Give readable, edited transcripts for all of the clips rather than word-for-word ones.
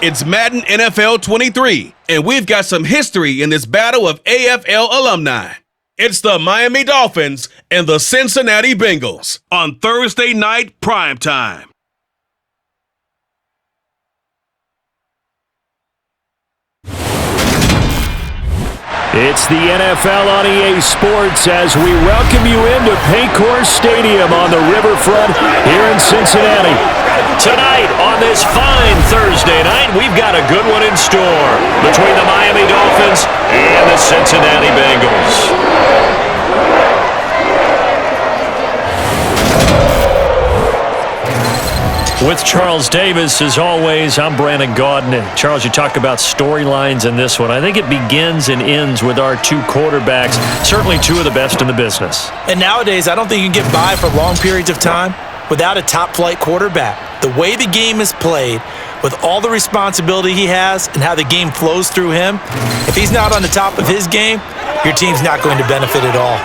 It's Madden NFL 23, and we've got some history in this battle of AFL alumni. It's the Miami Dolphins and the Cincinnati Bengals on Thursday night primetime. It's the NFL on EA Sports as we welcome you into Paycor Stadium on the riverfront here in Cincinnati. Tonight on this fine Thursday night, we've got a good one in store between the Miami Dolphins and the Cincinnati Bengals. With Charles Davis, as always, I'm Brandon Gaudin. And Charles, you talk about storylines in this one. I think it begins and ends with our two quarterbacks, certainly two of the best in the business. And nowadays, I don't think you can get by for long periods of time without a top-flight quarterback. The way the game is played, with all the responsibility he has and how the game flows through him, if he's not on the top of his game, your team's not going to benefit at all.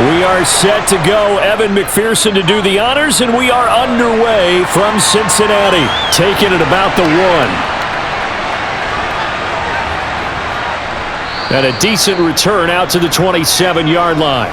We are set to go. Evan McPherson to do the honors, and we are underway from Cincinnati. Taking it about the 1. And a decent return out to the 27-yard line.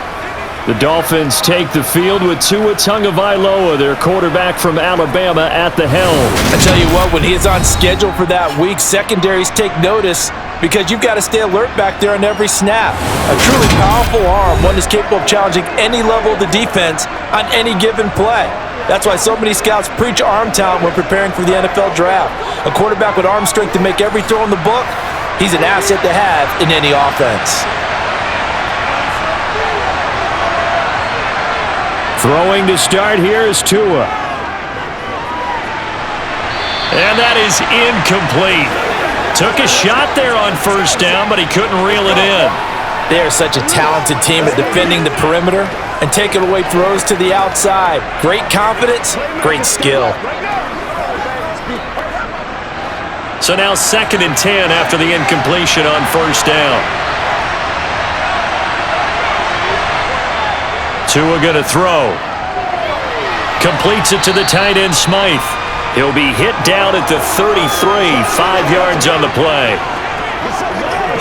The Dolphins take the field with Tua Tagovailoa, their quarterback from Alabama, at the helm. I tell you what, when he is on schedule for that week, secondaries take notice because you've got to stay alert back there on every snap. A truly powerful arm, one that's capable of challenging any level of the defense on any given play. That's why so many scouts preach arm talent when preparing for the NFL draft. A quarterback with arm strength to make every throw in the book, he's an asset to have in any offense. Throwing to start here is Tua. And that is incomplete. Took a shot there on first down, but he couldn't reel it in. They are such a talented team at defending the perimeter and taking away throws to the outside. Great confidence, great skill. So now 2nd and 10 after the incompletion on first down. Tua going to throw. Completes it to the tight end, Smythe. He'll be hit down at the 33, 5 yards on the play.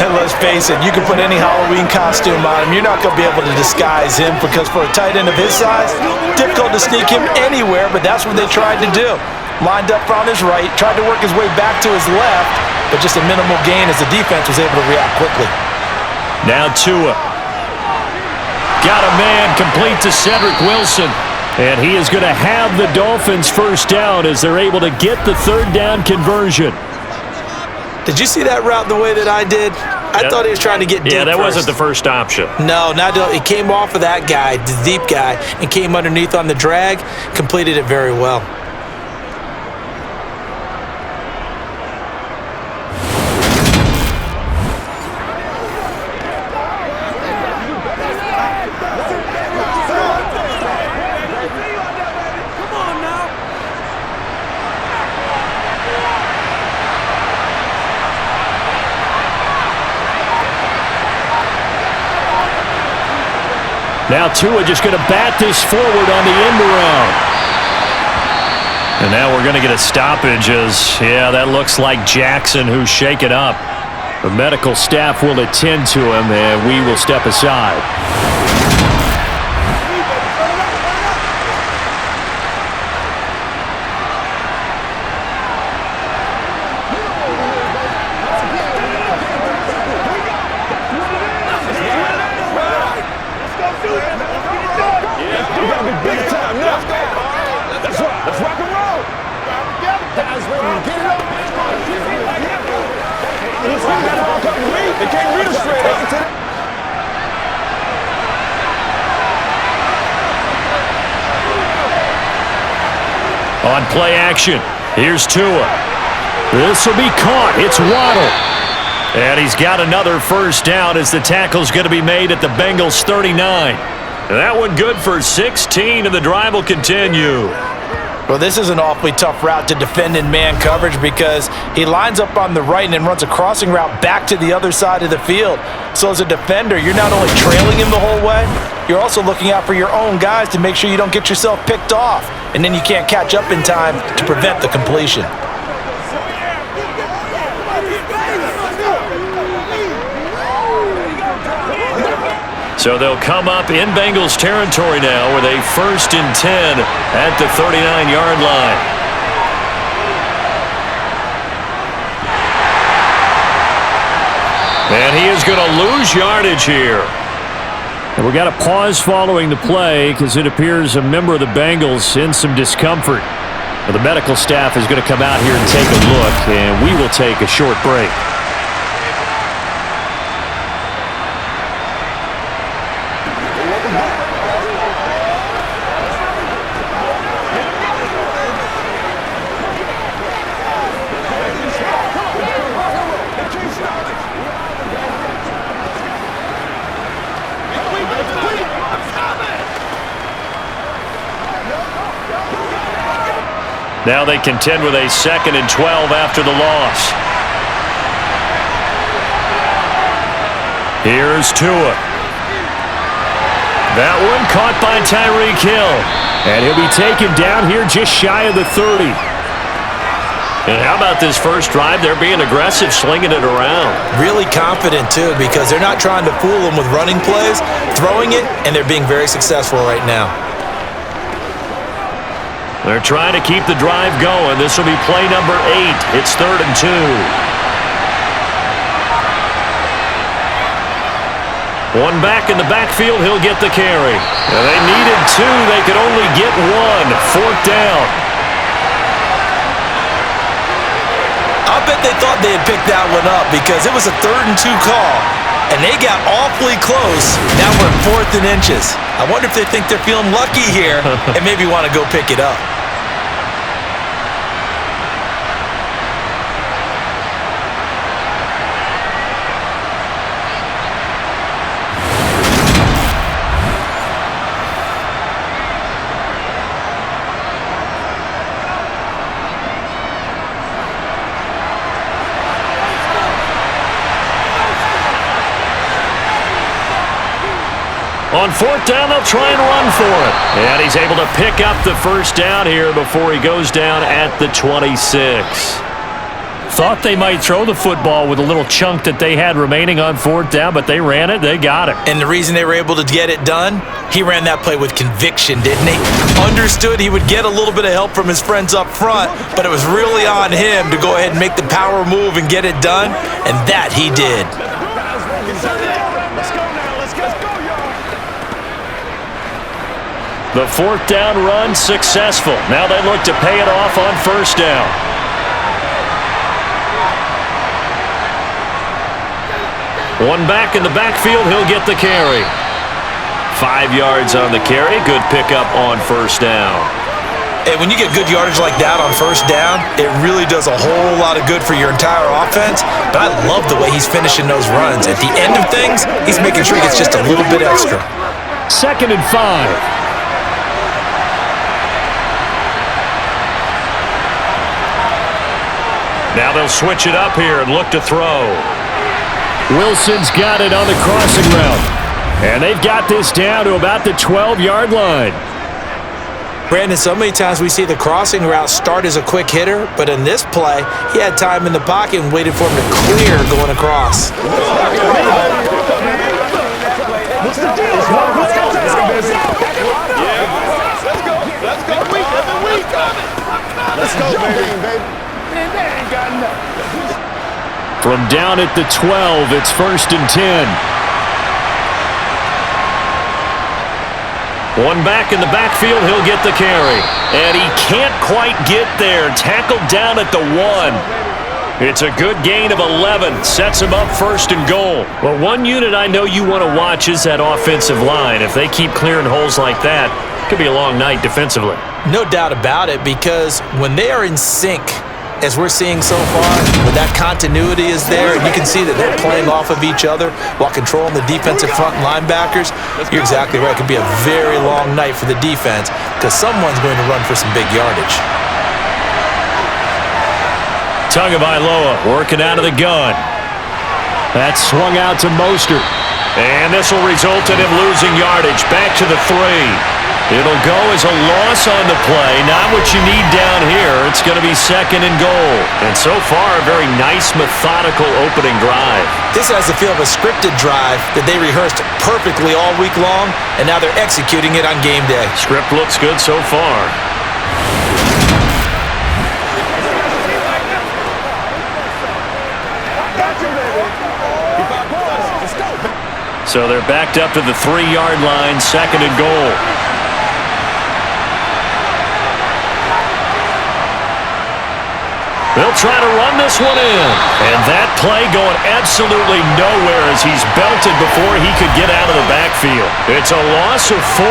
And let's face it, you can put any Halloween costume on him. You're not going to be able to disguise him because for a tight end of his size, difficult to sneak him anywhere, but that's what they tried to do. Lined up on his right, tried to work his way back to his left, but just a minimal gain as the defense was able to react quickly. Now Tua. Got a man, complete to Cedric Wilson. And he is going to have the Dolphins first down as they're able to get the 3rd down conversion. Did you see that route the way that I did? I thought he was trying to get deep. Yeah, that wasn't the first option. No, he came off of that guy, the deep guy, and came underneath on the drag, completed it very well. Now Tua just going to bat this forward on the end around. And now we're going to get a stoppage as, that looks like Jackson who's shaken up. The medical staff will attend to him, and we will step aside. They can't read us straight. On play action, here's Tua. This will be caught. It's Waddle. And he's got another first down as the tackle's going to be made at the Bengals 39. That one good for 16, and the drive will continue. Well, this is an awfully tough route to defend in man coverage because he lines up on the right and then runs a crossing route back to the other side of the field. So as a defender, you're not only trailing him the whole way, you're also looking out for your own guys to make sure you don't get yourself picked off. And then you can't catch up in time to prevent the completion. So they'll come up in Bengals territory now with a 1st and 10 at the 39-yard line. And he is going to lose yardage here. And we got a pause following the play because it appears a member of the Bengals in some discomfort. Well, the medical staff is going to come out here and take a look, and we will take a short break. Now they contend with a 2nd and 12 after the loss. Here's Tua. That one caught by Tyreek Hill. And he'll be taken down here just shy of the 30. And how about this first drive? They're being aggressive, slinging it around. Really confident, too, because they're not trying to fool them with running plays, throwing it, and they're being very successful right now. They're trying to keep the drive going. This will be play number 8. It's 3rd and 2. One back in the backfield. He'll get the carry. Now they needed 2. They could only get 1. 4th down. I'll bet they thought they had picked that one up because it was a 3rd and 2 call. And they got awfully close. Now we're 4th and inches. I wonder if they think they're feeling lucky here and maybe want to go pick it up. On 4th down, they'll try and run for it. And he's able to pick up the first down here before he goes down at the 26. Thought they might throw the football with a little chunk that they had remaining on 4th down, but they ran it. They got it. And the reason they were able to get it done, he ran that play with conviction, didn't he? Understood he would get a little bit of help from his friends up front, but it was really on him to go ahead and make the power move and get it done, and that he did. The 4th down run successful. Now they look to pay it off on 1st down. One back in the backfield. He'll get the carry. 5 yards on the carry. Good pickup on 1st down. And when you get good yardage like that on 1st down, it really does a whole lot of good for your entire offense. But I love the way he's finishing those runs. At the end of things, he's making sure he gets just a little bit extra. 2nd and 5. Now they'll switch it up here and look to throw. Wilson's got it on the crossing route. And they've got this down to about the 12-yard line. Brandon, so many times we see the crossing route start as a quick hitter, but in this play, he had time in the pocket and waited for him to clear going across. What's the deal? Let's go. Let's go, baby. From down at the 12, it's 1st and 10. One back in the backfield, he'll get the carry. And he can't quite get there. Tackled down at the 1. It's a good gain of 11. Sets him up first and goal. Well, one unit I know you want to watch is that offensive line. If they keep clearing holes like that, it could be a long night defensively. No doubt about it, because when they are in sync, as we're seeing so far, when that continuity is there, and you can see that they're playing off of each other while controlling the defensive front linebackers, you're exactly right. It could be a very long night for the defense because someone's going to run for some big yardage. Tagovailoa working out of the gun. That's swung out to Mostert. And this will result in him losing yardage. Back to the 3. It'll go as a loss on the play. Not what you need down here. It's going to be second and goal. And so far, a very nice, methodical opening drive. This has the feel of a scripted drive that they rehearsed perfectly all week long, and now they're executing it on game day. Script looks good so far. So they're backed up to the 3-yard line, second and goal. They'll try to run this one in. And that play going absolutely nowhere as he's belted before he could get out of the backfield. It's a loss of 4.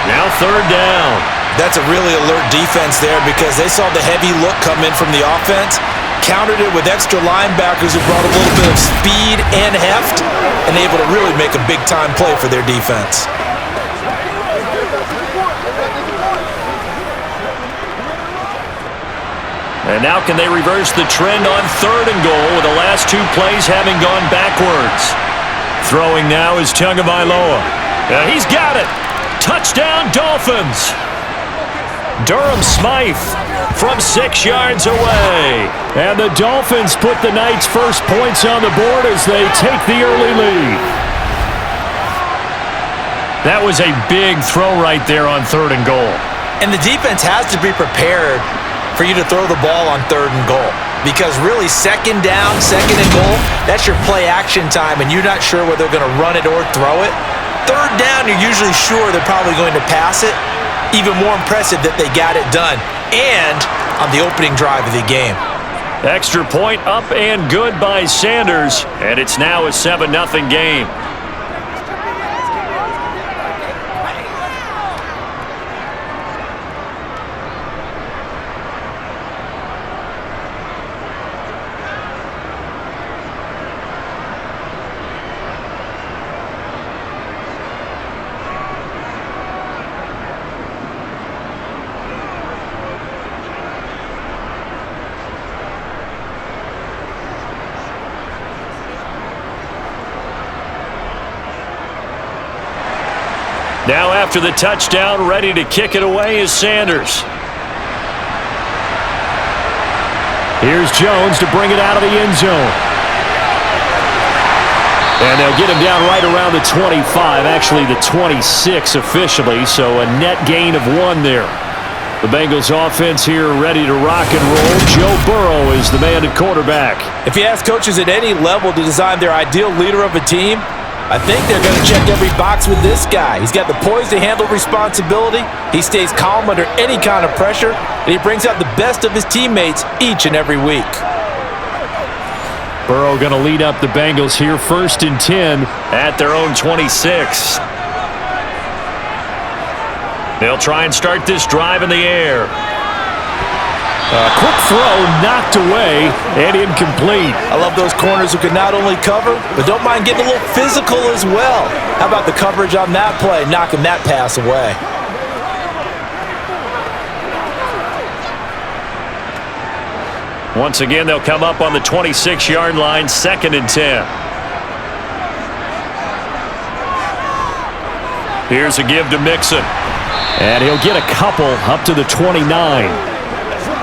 Now third down. That's a really alert defense there because they saw the heavy look come in from the offense, countered it with extra linebackers who brought a little bit of speed and heft, and able to really make a big-time play for their defense. And now can they reverse the trend on third and goal with the last 2 plays having gone backwards? Throwing now is Tagovailoa. He's got it. Touchdown, Dolphins. Durham Smythe from 6 yards away. And the Dolphins put the night's first points on the board as they take the early lead. That was a big throw right there on third and goal. And the defense has to be prepared for you to throw the ball on third and goal. Because really, second down, second and goal, that's your play action time, and you're not sure whether they're going to run it or throw it. Third down, you're usually sure they're probably going to pass it. Even more impressive that they got it done. And on the opening drive of the game. Extra point up and good by Sanders. And it's now a 7-0 game. Now after the touchdown, ready to kick it away is Sanders. Here's Jones to bring it out of the end zone. And they'll get him down right around the 25, actually the 26 officially, so a net gain of 1 there. The Bengals offense here ready to rock and roll. Joe Burrow is the man at quarterback. If you ask coaches at any level to design their ideal leader of a team, I think they're going to check every box with this guy. He's got the poise to handle responsibility. He stays calm under any kind of pressure, and he brings out the best of his teammates each and every week. Burrow going to lead up the Bengals here, 1st and 10 at their own 26. They'll try and start this drive in the air. A quick throw knocked away and incomplete. I love those corners who can not only cover, but don't mind getting a little physical as well. How about the coverage on that play, knocking that pass away? Once again, they'll come up on the 26-yard line, 2nd and 10. Here's a give to Mixon. And he'll get a couple up to the 29.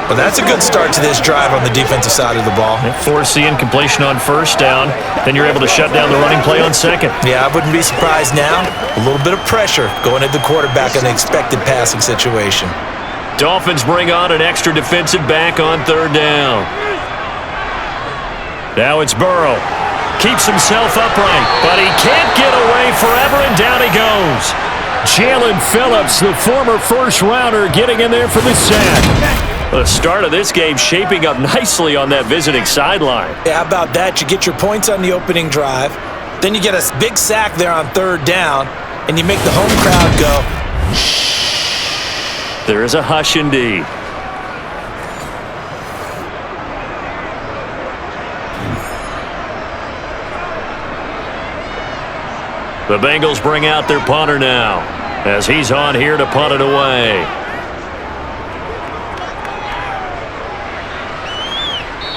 Well, that's a good start to this drive on the defensive side of the ball. Force the incompletion on 1st down. Then you're able to shut down the running play on 2nd. Yeah, I wouldn't be surprised now. A little bit of pressure going at the quarterback in an expected passing situation. Dolphins bring on an extra defensive back on 3rd down. Now it's Burrow. Keeps himself upright, but he can't get away forever, and down he goes. Jalen Phillips, the former first-rounder, getting in there for the sack. The start of this game shaping up nicely on that visiting sideline. Yeah, how about that? You get your points on the opening drive, then you get a big sack there on third down, and you make the home crowd go. There is a hush indeed. The Bengals bring out their punter now, as he's on here to punt it away.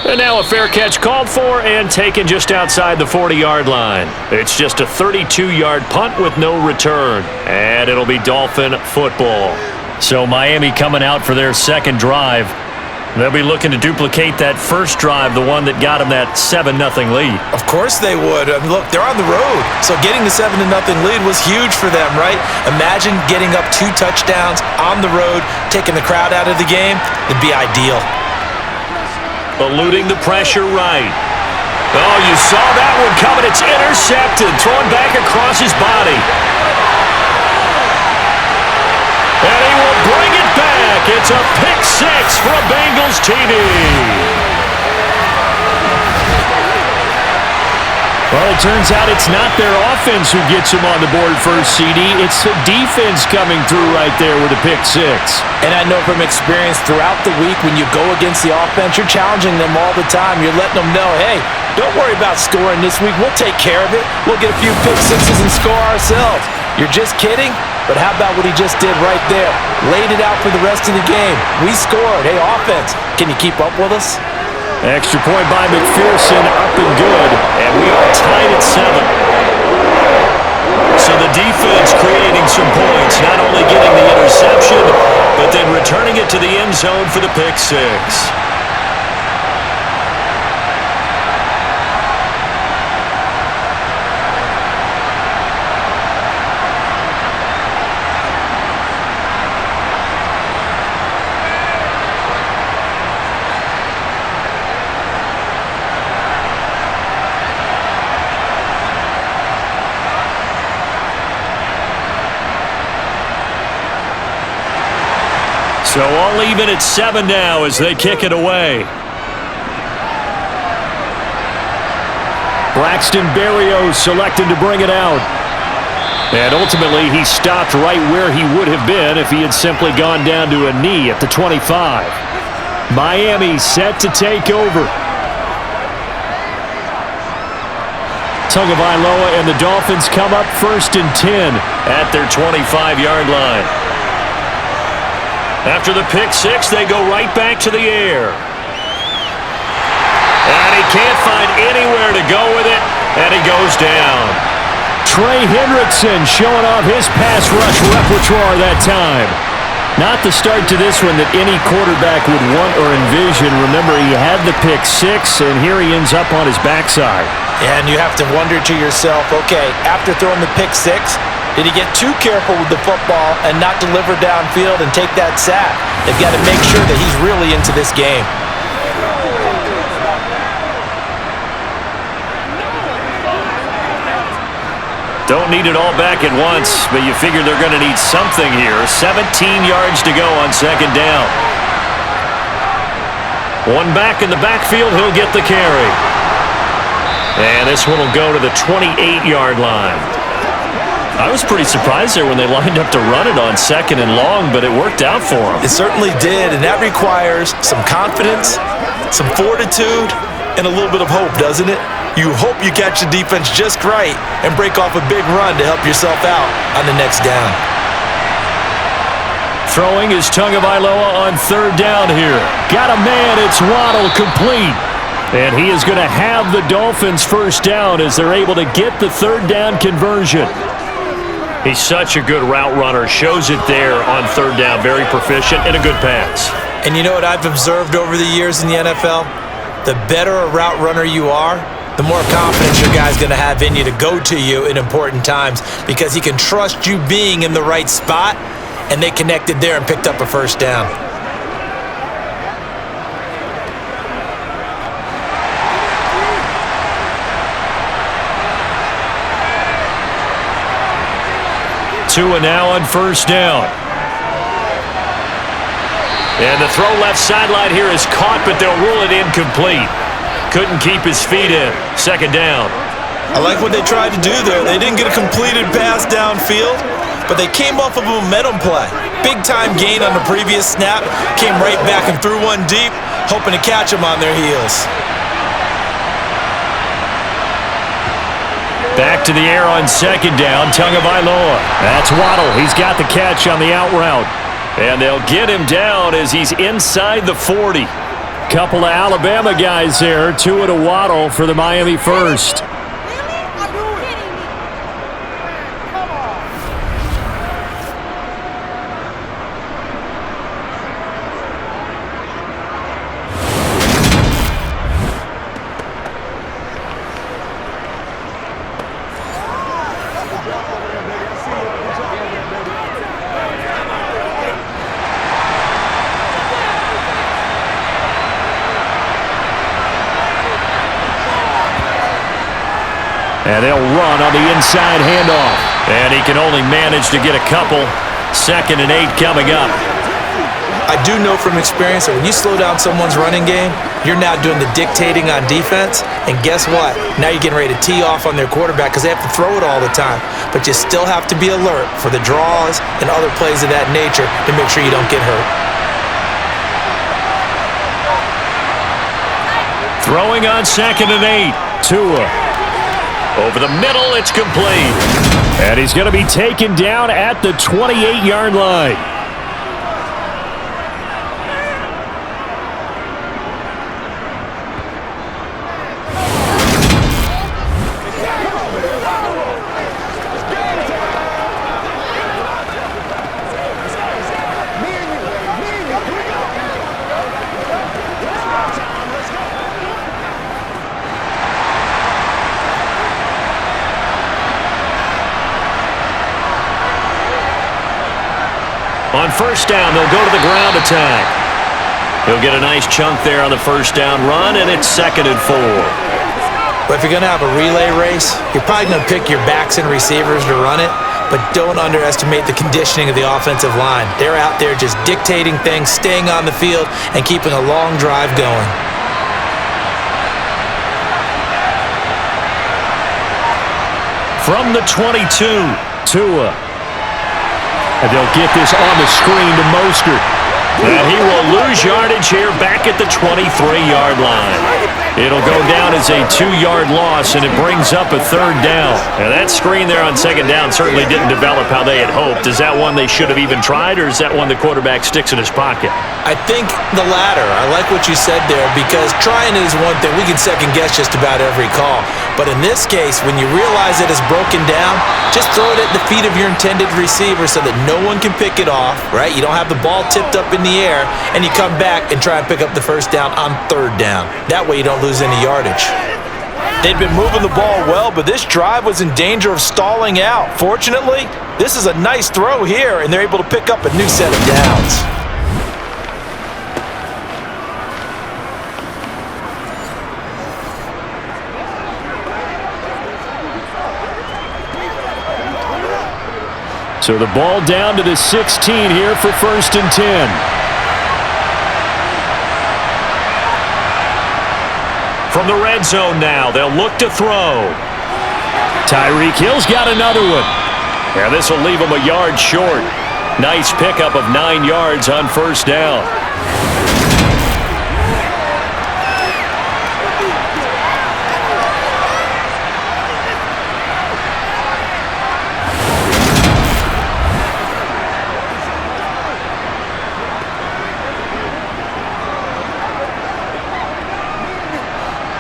And now a fair catch called for and taken just outside the 40-yard line. It's just a 32-yard punt with no return. And it'll be Dolphin football. So Miami coming out for their second drive. They'll be looking to duplicate that first drive, the one that got them that 7-0 lead. Of course they would. I mean, look, they're on the road. So getting the 7-0 lead was huge for them, right? Imagine getting up 2 touchdowns on the road, taking the crowd out of the game. It'd be ideal. Eluding the pressure right. Oh, you saw that one coming. It's intercepted. Thrown back across his body. And he will bring it back. It's a pick six for a Bengals TD. Well, it turns out it's not their offense who gets them on the board first, CD. It's the defense coming through right there with a pick six. And I know from experience throughout the week when you go against the offense, you're challenging them all the time. You're letting them know, hey, don't worry about scoring this week. We'll take care of it. We'll get a few pick sixes and score ourselves. You're just kidding? But how about what he just did right there? Laid it out for the rest of the game. We scored. Hey, offense, can you keep up with us? Extra point by McPherson, up and good, and we are tied at 7. So the defense creating some points, not only getting the interception, but then returning it to the end zone for the pick six. So all even at 7 now as they kick it away. Braxton Berrios selected to bring it out. And ultimately he stopped right where he would have been if he had simply gone down to a knee at the 25. Miami set to take over. Tagovailoa and the Dolphins come up 1st and 10 at their 25-yard line. After the pick six, they go right back to the air. And he can't find anywhere to go with it, and he goes down. Trey Hendrickson showing off his pass rush repertoire that time. Not the start to this one that any quarterback would want or envision. Remember, he had the pick six, and here he ends up on his backside. And you have to wonder to yourself, okay, after throwing the pick six, did he get too careful with the football and not deliver downfield and take that sack? They've got to make sure that he's really into this game. Don't need it all back at once, but you figure they're going to need something here. 17 yards to go on 2nd down. One back in the backfield, he'll get the carry. And this one will go to the 28-yard line. I was pretty surprised there when they lined up to run it on 2nd and long, but it worked out for them. It certainly did, and that requires some confidence, some fortitude, and a little bit of hope, doesn't it? You hope you catch the defense just right and break off a big run to help yourself out on the next down. Throwing is Tagovailoa on 3rd down here. Got a man, it's Waddle, complete. And he is going to have the Dolphins 1st down as they're able to get the 3rd down conversion. He's such a good route runner. Shows it there on 3rd down. Very proficient and a good pass. And you know what I've observed over the years in the NFL? The better a route runner you are, the more confidence your guy's going to have in you to go to you in important times because he can trust you being in the right spot, and they connected there and picked up a 1st down. Tua now on 1st down. And the throw left sideline here is caught, but they'll rule it incomplete. Couldn't keep his feet in. Second down. I like what they tried to do there. They didn't get a completed pass downfield, but they came off of a momentum play. Big-time gain on the previous snap, came right back and threw one deep, hoping to catch them on their heels. Back to the air on second down, Tagovailoa. That's Waddle. He's got the catch on the out route. And they'll get him down as he's inside the 40. Couple of Alabama guys there, Tua to Waddle for the Miami first. And they'll run on the inside handoff. And he can only manage to get a couple. 2nd and 8 coming up. I do know from experience that when you slow down someone's running game, you're now doing the dictating on defense. And guess what? Now you're getting ready to tee off on their quarterback because they have to throw it all the time. But you still have to be alert for the draws and other plays of that nature to make sure you don't get hurt. Throwing on 2nd and 8. Tua. Over the middle, it's complete. And he's going to be taken down at the 28-yard line. On first down, they'll go to the ground attack. He'll get a nice chunk there on the first down run, and it's 2nd and 4. But if you're going to have a relay race, you're probably going to pick your backs and receivers to run it, but don't underestimate the conditioning of the offensive line. They're out there just dictating things, staying on the field, and keeping a long drive going. From the 22, Tua. And they'll get this on the screen to Mostert. And he will lose yardage here back at the 23-yard line. It'll go down as a 2-yard loss, and it brings up a 3rd down. And that screen there on 2nd down certainly didn't develop how they had hoped. Is that one they should have even tried, or is that one the quarterback sticks in his pocket? I think the latter. I like what you said there because trying is one thing. We can second-guess just about every call. But in this case, when you realize it is broken down, just throw it at the feet of your intended receiver so that no one can pick it off, right? You don't have the ball tipped up in the air, and you come back and try and pick up the first down on 3rd down. That way you don't lose any yardage. They'd been moving the ball well, but this drive was in danger of stalling out. Fortunately, this is a nice throw here, and they're able to pick up a new set of downs. So the ball down to the 16 here for 1st and 10. From the red zone now, they'll look to throw. Tyreek Hill's got another one. Yeah, this will leave him a yard short. Nice pickup of 9 yards on first down.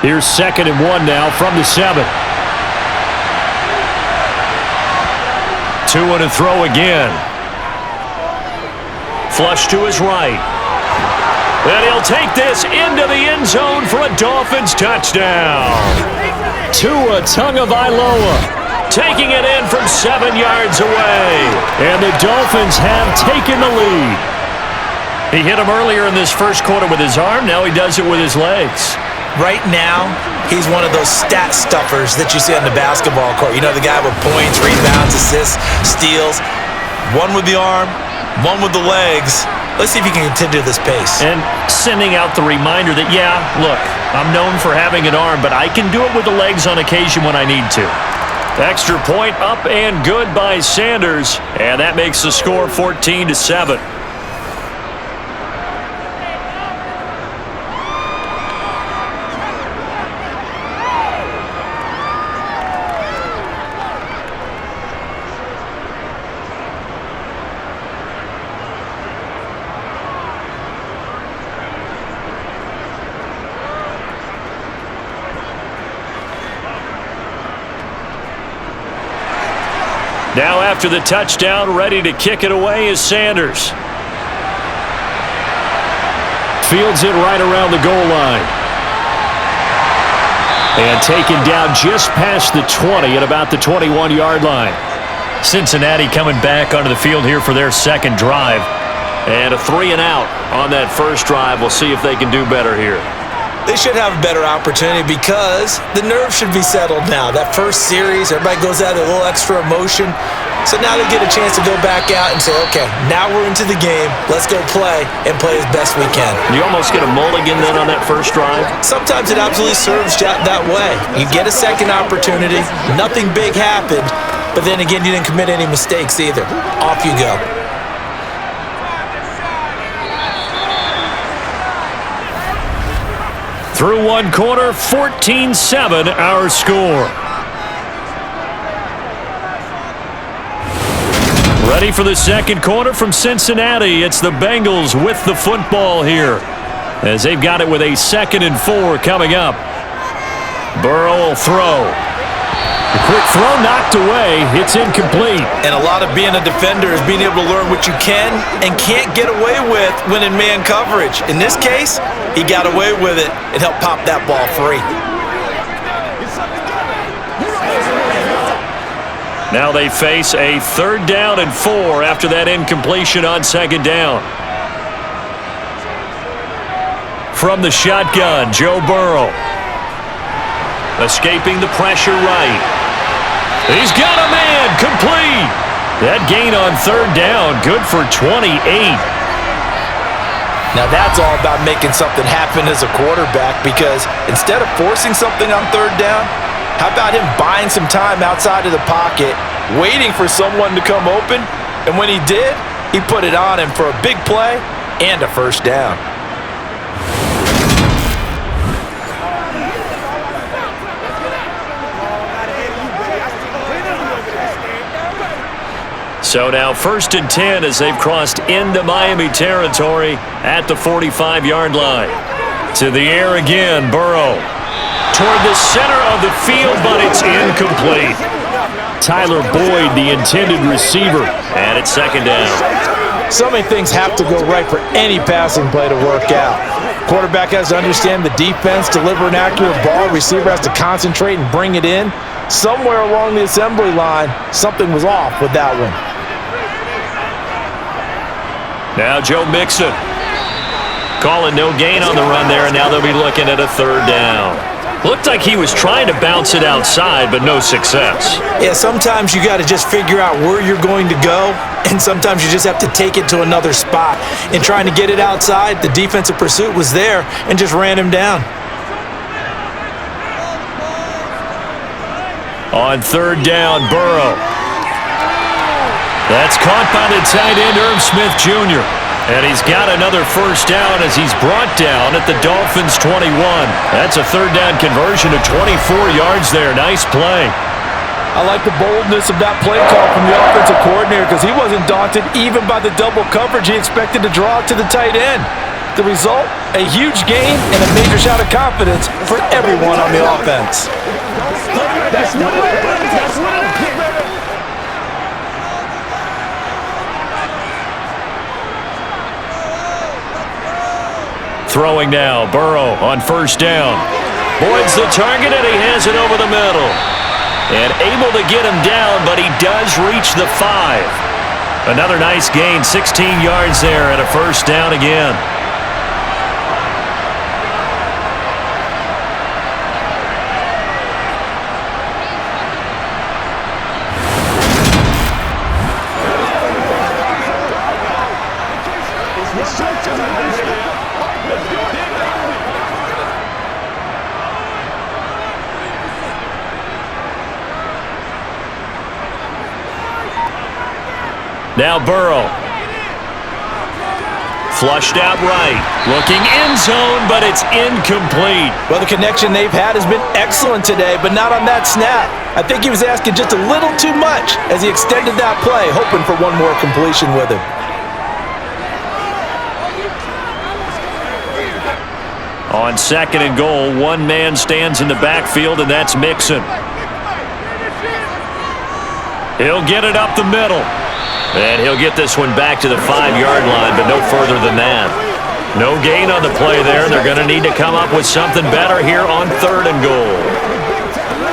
Here's 2nd and 1 now from the 7. Tua to throw again. Flush to his right. And he'll take this into the end zone for a Dolphins touchdown. Tua Tagovailoa taking it in from 7 yards away. And the Dolphins have taken the lead. He hit him earlier in this first quarter with his arm. Now he does it with his legs. Right now, he's one of those stat stuffers that you see on the basketball court. You know, the guy with points, rebounds, assists, steals. One with the arm, one with the legs. Let's see if he can continue this pace. And sending out the reminder that, yeah, look, I'm known for having an arm, but I can do it with the legs on occasion when I need to. Extra point up and good by Sanders, and that makes the score 14-7. Now after the touchdown, ready to kick it away is Sanders. Fields it right around the goal line. And taken down just past the 20 at about the 21-yard line. Cincinnati coming back onto the field here for their second drive. And a 3-and-out on that first drive. We'll see if they can do better here. They should have a better opportunity because the nerves should be settled now. That first series, everybody goes out with a little extra emotion. So now they get a chance to go back out and say, okay, now we're into the game. Let's go play and play as best we can. You almost get a mulligan then on that first drive? Sometimes it absolutely serves that way. You get a second opportunity. Nothing big happened. But then again, you didn't commit any mistakes either. Off you go. Through one quarter, 14-7 our score. Ready for the second quarter from Cincinnati. It's the Bengals with the football here as they've got it with a 2nd and 4 coming up. Burrow will throw. A quick throw knocked away. It's incomplete. And a lot of being a defender is being able to learn what you can and can't get away with when in man coverage. In this case, he got away with it and helped pop that ball free. Now they face a 3rd down and 4 after that incompletion on 2nd down. From the shotgun, Joe Burrow. Escaping the pressure right. He's got a man, complete. That gain on 3rd down, good for 28. Now that's all about making something happen as a quarterback, because instead of forcing something on 3rd down, how about him buying some time outside of the pocket, waiting for someone to come open, and when he did, he put it on him for a big play and a 1st down. So now 1st and 10 as they've crossed into Miami territory at the 45-yard line. To the air again, Burrow. Toward the center of the field, but it's incomplete. Tyler Boyd, the intended receiver, and it's 2nd down. So many things have to go right for any passing play to work out. Quarterback has to understand the defense, deliver an accurate ball. Receiver has to concentrate and bring it in. Somewhere along the assembly line, something was off with that one. Now Joe Mixon. Calling no gain on the run there, and now they'll be looking at a 3rd down. Looked like he was trying to bounce it outside, but no success. Yeah, sometimes you got to just figure out where you're going to go, and sometimes you just have to take it to another spot. In trying to get it outside, the defensive pursuit was there and just ran him down. On 3rd down, Burrow. That's caught by the tight end, Irv Smith Jr. And he's got another 1st down as he's brought down at the Dolphins' 21. That's a 3rd down conversion of 24 yards there. Nice play. I like the boldness of that play call from the offensive coordinator, because he wasn't daunted even by the double coverage he expected to draw to the tight end. The result, a huge gain and a major shot of confidence for everyone on the offense. Throwing now, Burrow on 1st down. Boyd's the target, and he has it over the middle. And able to get him down, but he does reach the 5. Another nice gain, 16 yards there, and a 1st down again. Now Burrow. Flushed out right. Looking end zone, but it's incomplete. Well, the connection they've had has been excellent today, but not on that snap. I think he was asking just a little too much as he extended that play, hoping for one more completion with him. On 2nd and goal, one man stands in the backfield, and that's Mixon. He'll get it up the middle. And he'll get this one back to the 5-yard line, but no further than that. No gain on the play there. They're going to need to come up with something better here on 3rd and goal.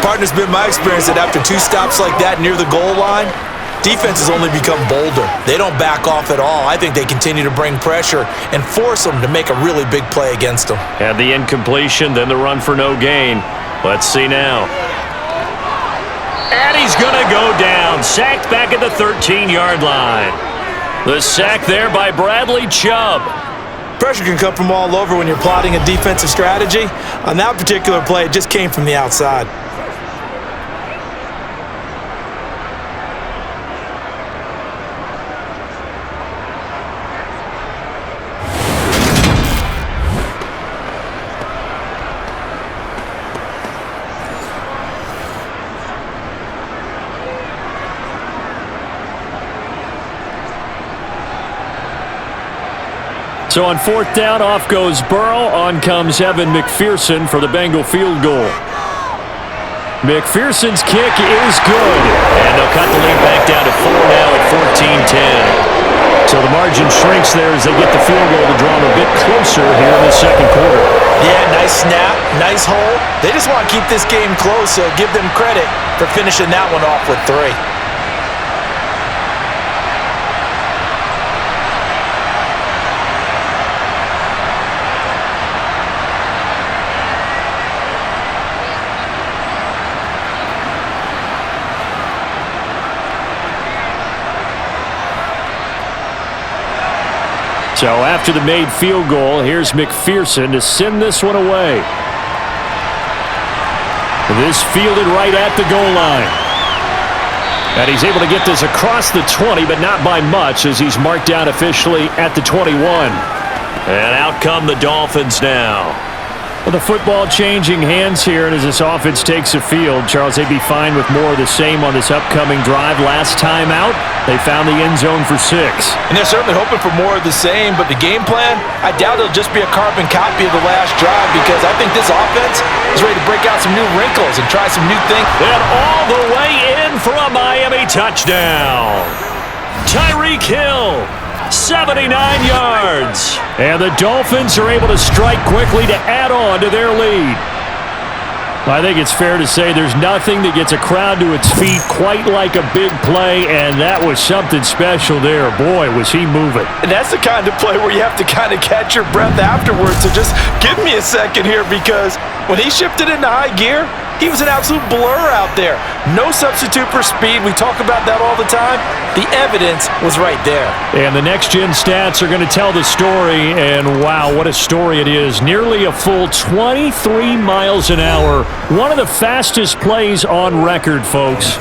Partner's been my experience that after 2 stops like that near the goal line, defenses only become bolder. They don't back off at all. I think they continue to bring pressure and force them to make a really big play against them. Had the incompletion, then the run for no gain. Let's see now. And he's going to go down. Sacked back at the 13-yard line. The sack there by Bradley Chubb. Pressure can come from all over when you're plotting a defensive strategy. On that particular play, it just came from the outside. So on 4th down, off goes Burrow. On comes Evan McPherson for the Bengal field goal. McPherson's kick is good. And they'll cut the lead back down to 4 now at 14-10. So the margin shrinks there as they get the field goal to draw them a bit closer here in the 2nd quarter. Yeah, nice snap, nice hole. They just want to keep this game close, so give them credit for finishing that one off with 3. So after the made field goal, here's McPherson to send this one away. This fielded right at the goal line. And he's able to get this across the 20, but not by much as he's marked down officially at the 21. And out come the Dolphins now. Well, the football changing hands here, and as this offense takes the field, Charles, they'd be fine with more of the same on this upcoming drive. Last time out, they found the end zone for 6. And they're certainly hoping for more of the same, but the game plan, I doubt it'll just be a carbon copy of the last drive because I think this offense is ready to break out some new wrinkles and try some new things. And all the way in for a Miami touchdown. Tyreek Hill. 79 yards. And the Dolphins are able to strike quickly to add on to their lead. I think it's fair to say there's nothing that gets a crowd to its feet quite like a big play, and that was something special there. Boy, was he moving. And that's the kind of play where you have to kind of catch your breath afterwards. So just give me a second here because when he shifted into high gear, he was an absolute blur out there. No substitute for speed. We talk about that all the time. The evidence was right there. And the next-gen stats are going to tell the story, and wow, what a story it is. Nearly a full 23 miles an hour. One of the fastest plays on record, folks.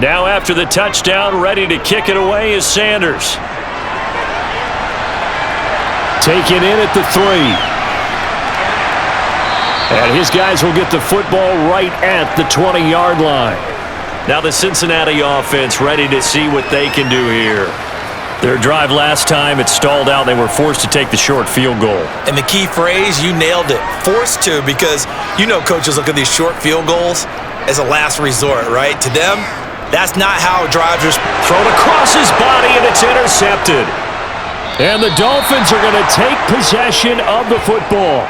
Now after the touchdown, ready to kick it away is Sanders. Taken in at the 3. And his guys will get the football right at the 20-yard line. Now the Cincinnati offense ready to see what they can do here. Their drive last time, it stalled out. They were forced to take the short field goal. And the key phrase, you nailed it. Forced to, because you know coaches look at these short field goals as a last resort, right? To them, that's not how drives are thrown across his body, and it's intercepted. And the Dolphins are going to take possession of the football.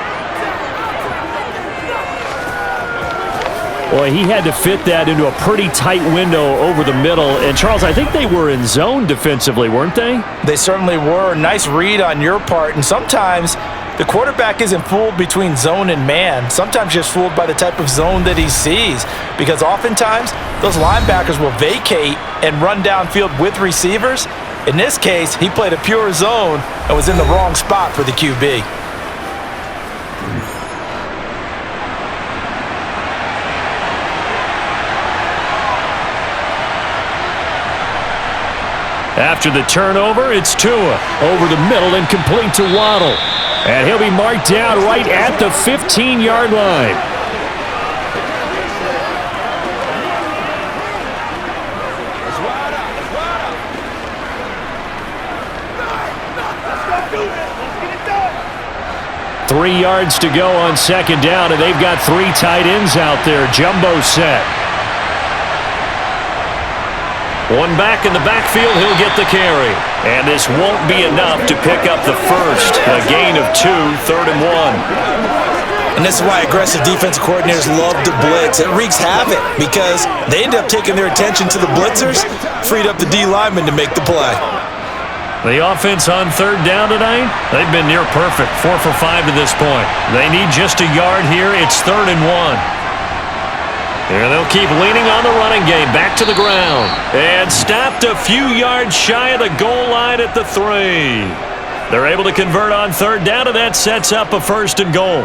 Boy, he had to fit that into a pretty tight window over the middle. And, Charles, I think they were in zone defensively, weren't they? They certainly were. Nice read on your part. And sometimes the quarterback isn't fooled between zone and man. Sometimes just fooled by the type of zone that he sees. Because oftentimes, those linebackers will vacate and run downfield with receivers. In this case, he played a pure zone and was in the wrong spot for the QB. After the turnover, it's Tua over the middle and complete to Waddle. And he'll be marked down right at the 15-yard line. Three yards to go on second down, and they've got three tight ends out there. Jumbo set. One back in the backfield, he'll get the carry. And this won't be enough to pick up the first. A gain of 2, 3rd and 1. And this is why aggressive defensive coordinators love to blitz. It wreaks havoc because they end up taking their attention to the blitzers, freed up the D lineman to make the play. The offense on third down tonight, they've been near perfect, 4 for 5 to this point. They need just a yard here. It's 3rd and 1. And they'll keep leaning on the running game. Back to the ground. And stopped a few yards shy of the goal line at the 3. They're able to convert on third down, and that sets up a 1st and goal.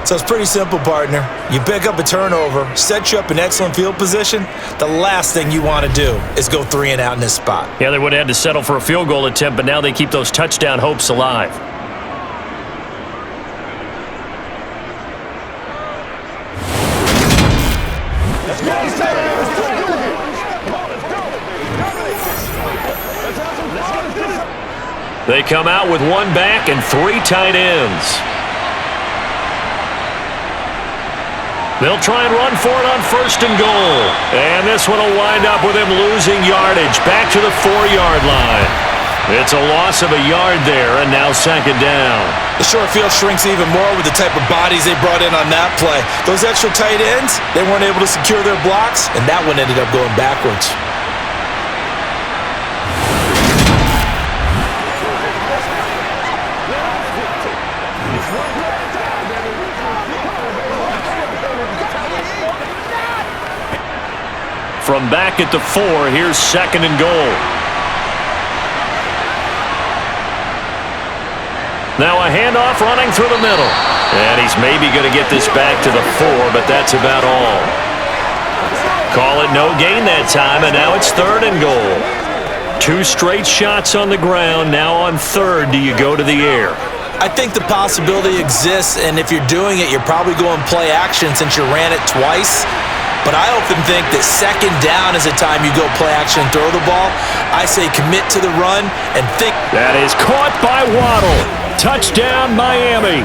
So it's pretty simple, partner. You pick up a turnover, set you up in excellent field position. The last thing you want to do is go 3 and out in this spot. Yeah, they would have had to settle for a field goal attempt, but now they keep those touchdown hopes alive. They come out with one back and 3 tight ends. They'll try and run for it on 1st and goal. And this one will wind up with him losing yardage back to the 4-yard line. It's a loss of a yard there, and now 2nd down. The short field shrinks even more with the type of bodies they brought in on that play. Those extra tight ends, they weren't able to secure their blocks, and that one ended up going backwards. From back at the 4, here's 2nd and goal. Now a handoff running through the middle. And he's maybe going to get this back to the 4, but that's about all. Call it no gain that time, and now it's 3rd and goal. 2 straight shots on the ground. Now on 3rd, do you go to the air? I think the possibility exists, and if you're doing it, you're probably going play action since you ran it twice. But I often think that 2nd down is the time you go play action and throw the ball. I say commit to the run and think. That is caught by Waddle. Touchdown, Miami.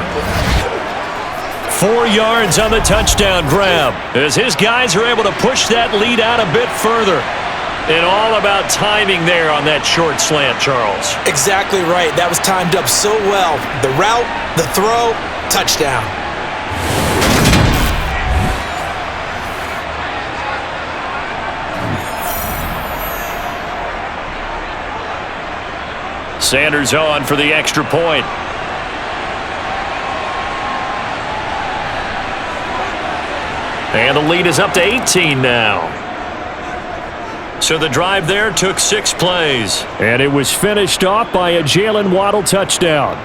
4 yards on the touchdown grab as his guys are able to push that lead out a bit further. And all about timing there on that short slant, Charles. Exactly right. That was timed up so well. The route, the throw, touchdown. Sanders on for the extra point. And the lead is up to 18 now. So the drive there took 6 plays. And it was finished off by a Jalen Waddle touchdown.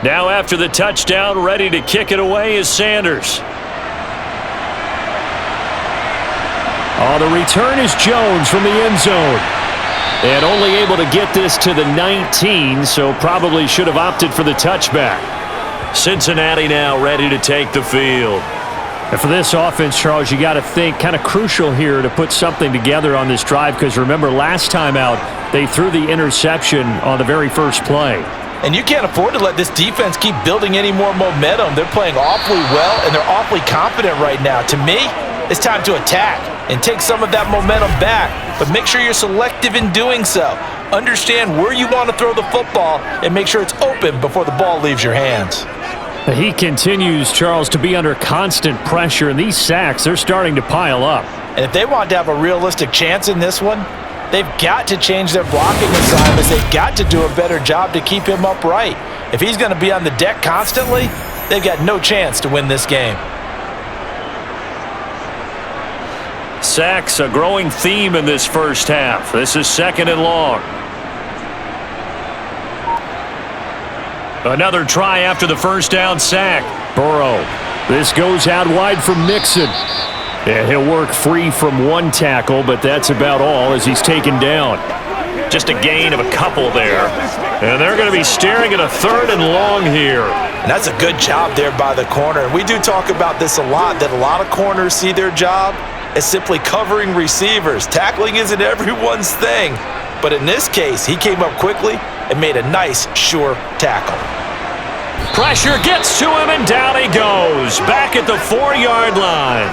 Now after the touchdown, ready to kick it away is Sanders. On the return is Jones from the end zone. And only able to get this to the 19, so probably should have opted for the touchback. Cincinnati now ready to take the field. And for this offense, Charles, you got to think kind of crucial here to put something together on this drive, because remember last time out they threw the interception on the very first play. And you can't afford to let this defense keep building any more momentum. They're playing awfully well, and they're awfully confident right now. To me, it's time to attack and take some of that momentum back, but make sure you're selective in doing so. Understand where you want to throw the football and make sure it's open before the ball leaves your hands. He continues, Charles, to be under constant pressure, and these sacks, they're starting to pile up. And if they want to have a realistic chance in this one, they've got to change their blocking assignments. They've got to do a better job to keep him upright. If he's going to be on the deck constantly, they've got no chance to win this game. Sacks, a growing theme in this first half. This is 2nd and long. Another try after the first down sack. Burrow. This goes out wide from Mixon. And he'll work free from one tackle, but that's about all as he's taken down. Just a gain of a couple there. And they're going to be staring at a 3rd and long here. And that's a good job there by the corner. And we do talk about this a lot, that a lot of corners see their job as simply covering receivers. Tackling isn't everyone's thing. But in this case, he came up quickly and made a nice, sure tackle. Pressure gets to him, and down he goes. Back at the 4-yard line.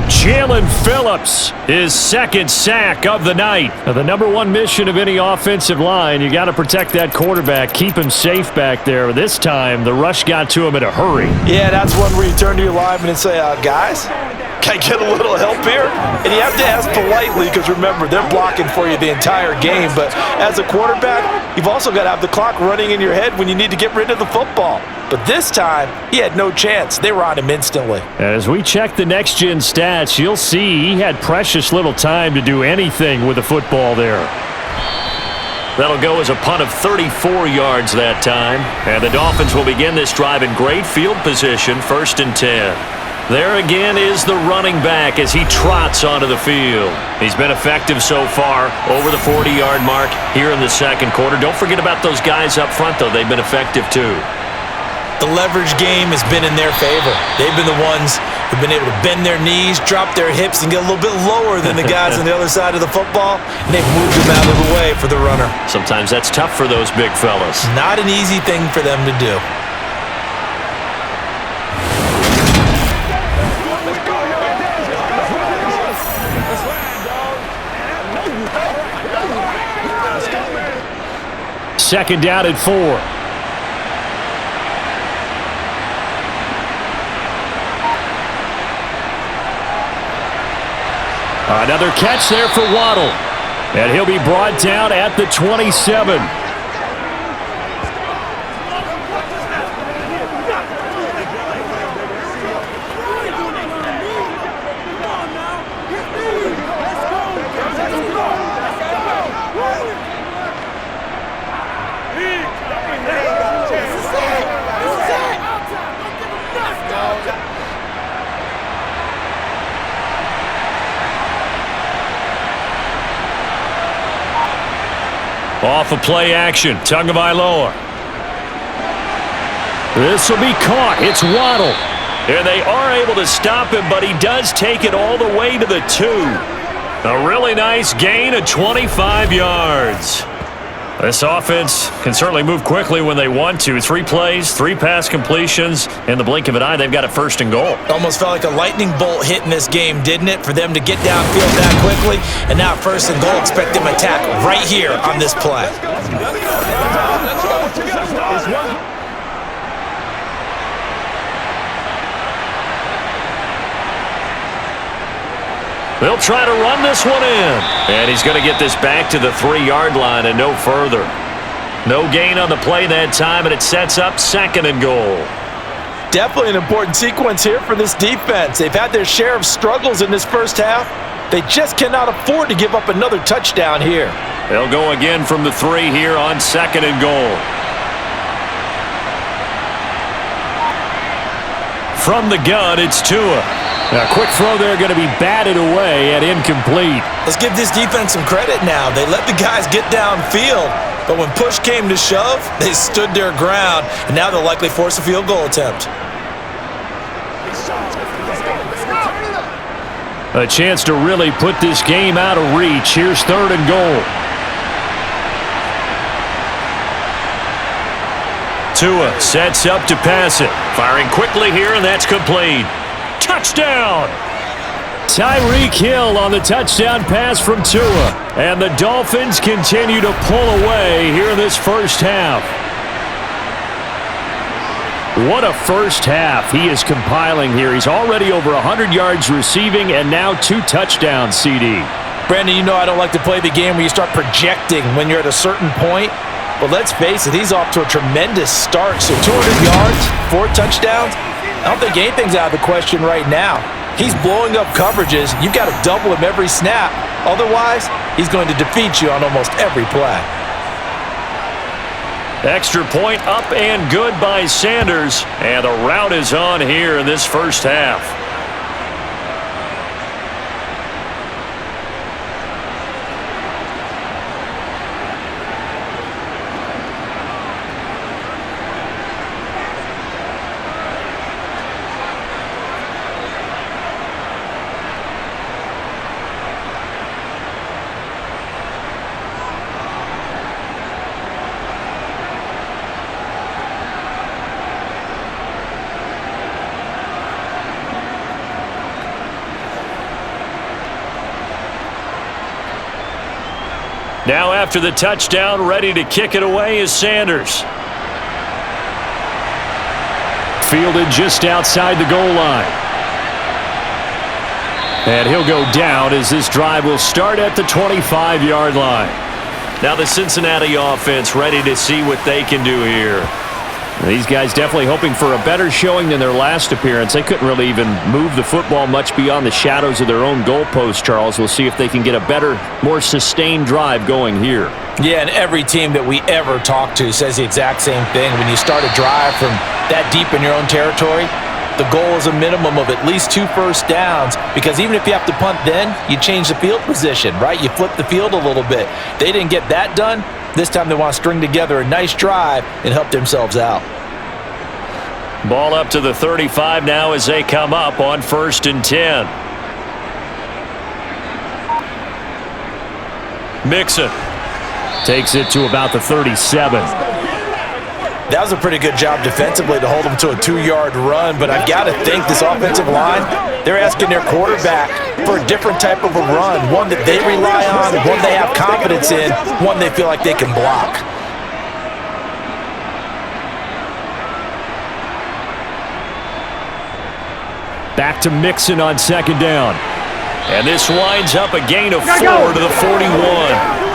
Jalen Phillips, his 2nd sack of the night. Now, the number one mission of any offensive line, you got to protect that quarterback, keep him safe back there. This time, the rush got to him in a hurry. Yeah, that's one where you turn to your lineman and say, guys, can I get a little help here? And you have to ask politely, because remember, they're blocking for you the entire game. But as a quarterback, you've also got to have the clock running in your head when you need to get rid of the football. But this time, he had no chance. They were on him instantly. As we check the next-gen stats, you'll see he had precious little time to do anything with the football there. That'll go as a punt of 34 yards that time. And the Dolphins will begin this drive in great field position, 1st and 10. There again is the running back as he trots onto the field. He's been effective so far, over the 40-yard mark here in the 2nd quarter. Don't forget about those guys up front, though. They've been effective, too. The leverage game has been in their favor. They've been the ones who've been able to bend their knees, drop their hips, and get a little bit lower than the guys on the other side of the football, and they've moved them out of the way for the runner. Sometimes that's tough for those big fellas. Not an easy thing for them to do. Second down at 4. Another catch there for Waddle. And he'll be brought down at the 27. Off of play action, Tagovailoa. This will be caught. It's Waddle. And they are able to stop him, but he does take it all the way to the 2. A really nice gain of 25 yards. This offense can certainly move quickly when they want to. 3 plays, 3 pass completions. In the blink of an eye, they've got a 1st and goal. Almost felt like a lightning bolt hit in this game, didn't it? For them to get downfield that quickly. And now 1st and goal, expect them to attack right here on this play. They'll try to run this one in. And he's going to get this back to the 3-yard line and no further. No gain on the play that time, and it sets up 2nd and goal. Definitely an important sequence here for this defense. They've had their share of struggles in this first half. They just cannot afford to give up another touchdown here. They'll go again from the 3 here on 2nd and goal. From the gun, it's Tua. A quick throw there going to be batted away and incomplete. Let's give this defense some credit now. They let the guys get downfield, But when push came to shove, they stood their ground, and now they'll likely force a field goal attempt. A chance to really put this game out of reach. Here's 3rd and goal. Tua sets up to pass it. Firing quickly here, and that's complete. Touchdown! Tyreek Hill on the touchdown pass from Tua. And the Dolphins continue to pull away here in this first half. What a first half he is compiling here. He's already over 100 yards receiving and now 2 touchdowns, CD. Brandon, you know I don't like to play the game where you start projecting when you're at a certain point. But let's face it, he's off to a tremendous start. So 200 yards, 4 touchdowns. I don't think anything's out of the question right now. He's blowing up coverages. You've got to double him every snap. Otherwise, he's going to defeat you on almost every play. Extra point up and good by Sanders. And the rout is on here in this first half. Now after the touchdown, ready to kick it away is Sanders. Fielded just outside the goal line. And he'll go down as this drive will start at the 25-yard line. Now the Cincinnati offense ready to see what they can do here. These guys definitely hoping for a better showing than their last appearance. They couldn't really even move the football much beyond the shadows of their own goalpost, Charles. We'll see if they can get a better, more sustained drive going here. Yeah, and every team that we ever talk to says the exact same thing. When you start a drive from that deep in your own territory, the goal is a minimum of at least 2 first downs, because even if you have to punt then, you change the field position, right? You flip the field a little bit. They didn't get that done. This time they want to string together a nice drive and help themselves out. Ball up to the 35 now as they come up on 1st and 10. Mixon takes it to about the 37. That was a pretty good job defensively to hold them to a 2-yard run, but I've got to think this offensive line, they're asking their quarterback for a different type of a run, one that they rely on, one they have confidence in, one they feel like they can block. Back to Mixon on 2nd down. And this winds up a gain of 4 to the 41.